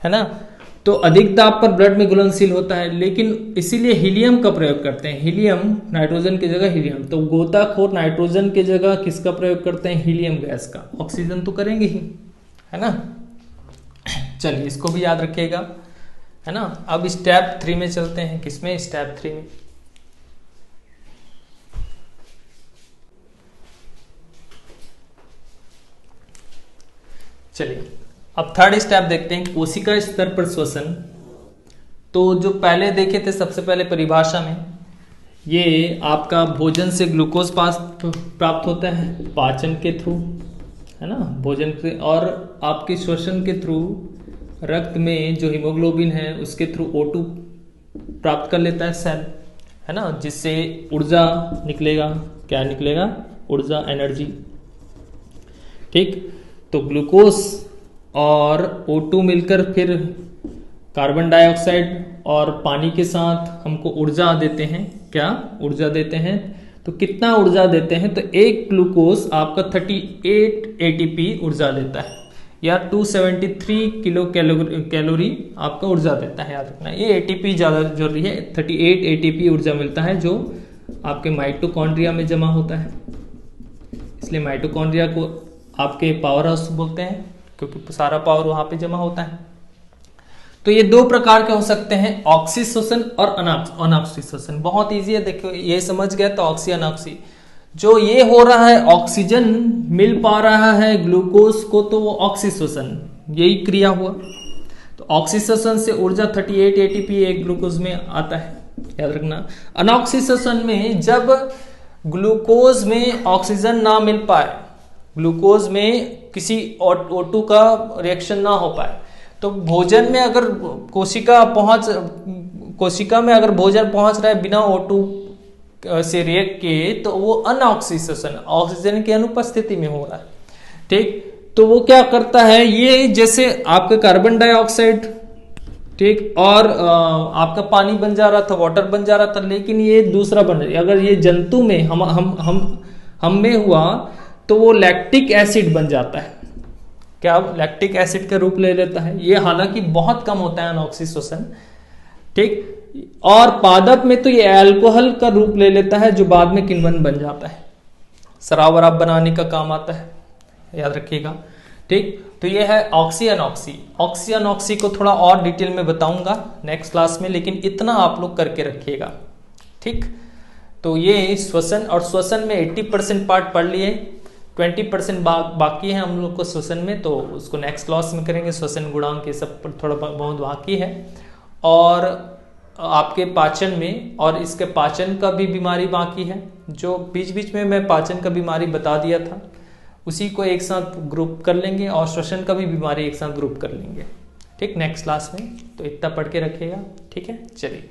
है ना। तो अधिक दाब पर ब्लड में घुलनशील होता है, लेकिन इसीलिए हीलियम का प्रयोग करते हैं। हीलियम, नाइट्रोजन की जगह हीलियम। तो गोताखोर नाइट्रोजन की जगह किसका प्रयोग करते हैं, हीलियम गैस का। ऑक्सीजन तो करेंगे ही, है ना। चलिए इसको भी याद रखिएगा, है ना। अब स्टेप 3 में चलते हैं। किसमें, स्टेप 3 में। चलिए अब थर्ड स्टेप देखते हैं, कोशिका स्तर पर श्वसन। तो जो पहले देखे थे सबसे पहले परिभाषा में, ये आपका भोजन से ग्लूकोज प्राप्त होता है पाचन के थ्रू, है ना, भोजन के, और आपके श्वसन के थ्रू रक्त में जो हीमोग्लोबिन है उसके थ्रू O2 प्राप्त कर लेता है सेल, है ना, जिससे ऊर्जा निकलेगा। क्या निकलेगा, ऊर्जा, एनर्जी। ठीक, तो ग्लूकोज और O2 मिलकर फिर कार्बन डाइऑक्साइड और पानी के साथ हमको ऊर्जा देते हैं। क्या ऊर्जा देते हैं, तो कितना ऊर्जा देते हैं, तो एक ग्लूकोज आपका 38 ATP ऊर्जा देता है, या 273 किलो कैलोरी आपका ऊर्जा देता है, याद रखना। ये ATP ज़्यादा जरूरी है, 38 ATP ऊर्जा मिलता है जो आपके माइटोकॉन्ड्रिया में जमा होता है। इसलिए माइटोकॉन्ड्रिया को आपके पावर हाउस बोलते हैं, क्योंकि सारा पावर वहां पे जमा होता है। तो ये दो प्रकार के हो सकते हैं, ऑक्सी श्वसन और अनॉक्सी श्वसन। बहुत इजी है, देखो ये समझ गए तो ऑक्सी अनॉक्सी। जो ये हो रहा है, ऑक्सीजन मिल पा रहा है ग्लूकोज को, तो वो ऑक्सी श्वसन, यही क्रिया हुआ। तो ऑक्सी श्वसन से ऊर्जा 38 ATP एक ग्लूकोज में आता है, याद रखना। अनॉक्सी श्वसन में जब ग्लूकोज में ऑक्सीजन ना मिल पाए, ग्लूकोज में किसी O2 का रिएक्शन ना हो पाए, तो भोजन में अगर कोशिका में अगर भोजन पहुंच रहा है बिना O2 से रिएक्ट किए, तो वो अनऑक्सी श्वसन, ऑक्सीजन की अनुपस्थिति में हो रहा है। ठीक, तो वो क्या करता है, ये जैसे आपका कार्बन डाइऑक्साइड, ठीक, और आपका पानी बन जा रहा था, वाटर बन जा रहा था, लेकिन ये दूसरा बन रहा है। अगर ये जंतु में हम में हुआ तो वो लैक्टिक एसिड बन जाता है। क्या, लैक्टिक एसिड का रूप ले लेता है। ये हालांकि बहुत कम होता है अनॉक्सी श्वसन, ठीक। और पादप में तो ये अल्कोहल का रूप ले लेता है, जो बाद में किण्वन बन जाता है, शराब वराब बनाने का काम आता है, याद रखिएगा। ठीक, तो ये है ऑक्सी अनॉक्सी। ऑक्सी अनॉक्सी को थोड़ा और डिटेल में बताऊंगा नेक्स्ट क्लास में, लेकिन इतना आप लोग करके रखिएगा। ठीक, तो ये श्वसन, और श्वसन में 80% पार्ट पढ़ लिए, 20% बाकी है हम लोग को श्वसन में, तो उसको नेक्स्ट क्लास में करेंगे। श्वसन गुणांक ये सब पर थोड़ा बहुत बाकी है। और आपके पाचन में, और इसके पाचन का भी बीमारी बाकी है, जो बीच बीच में मैं पाचन का बीमारी बता दिया था, उसी को एक साथ ग्रुप कर लेंगे, और श्वसन का भी बीमारी एक साथ ग्रुप कर लेंगे। ठीक, नेक्स्ट क्लास में। तो इतना पढ़ के रखिएगा, ठीक है। चलिए।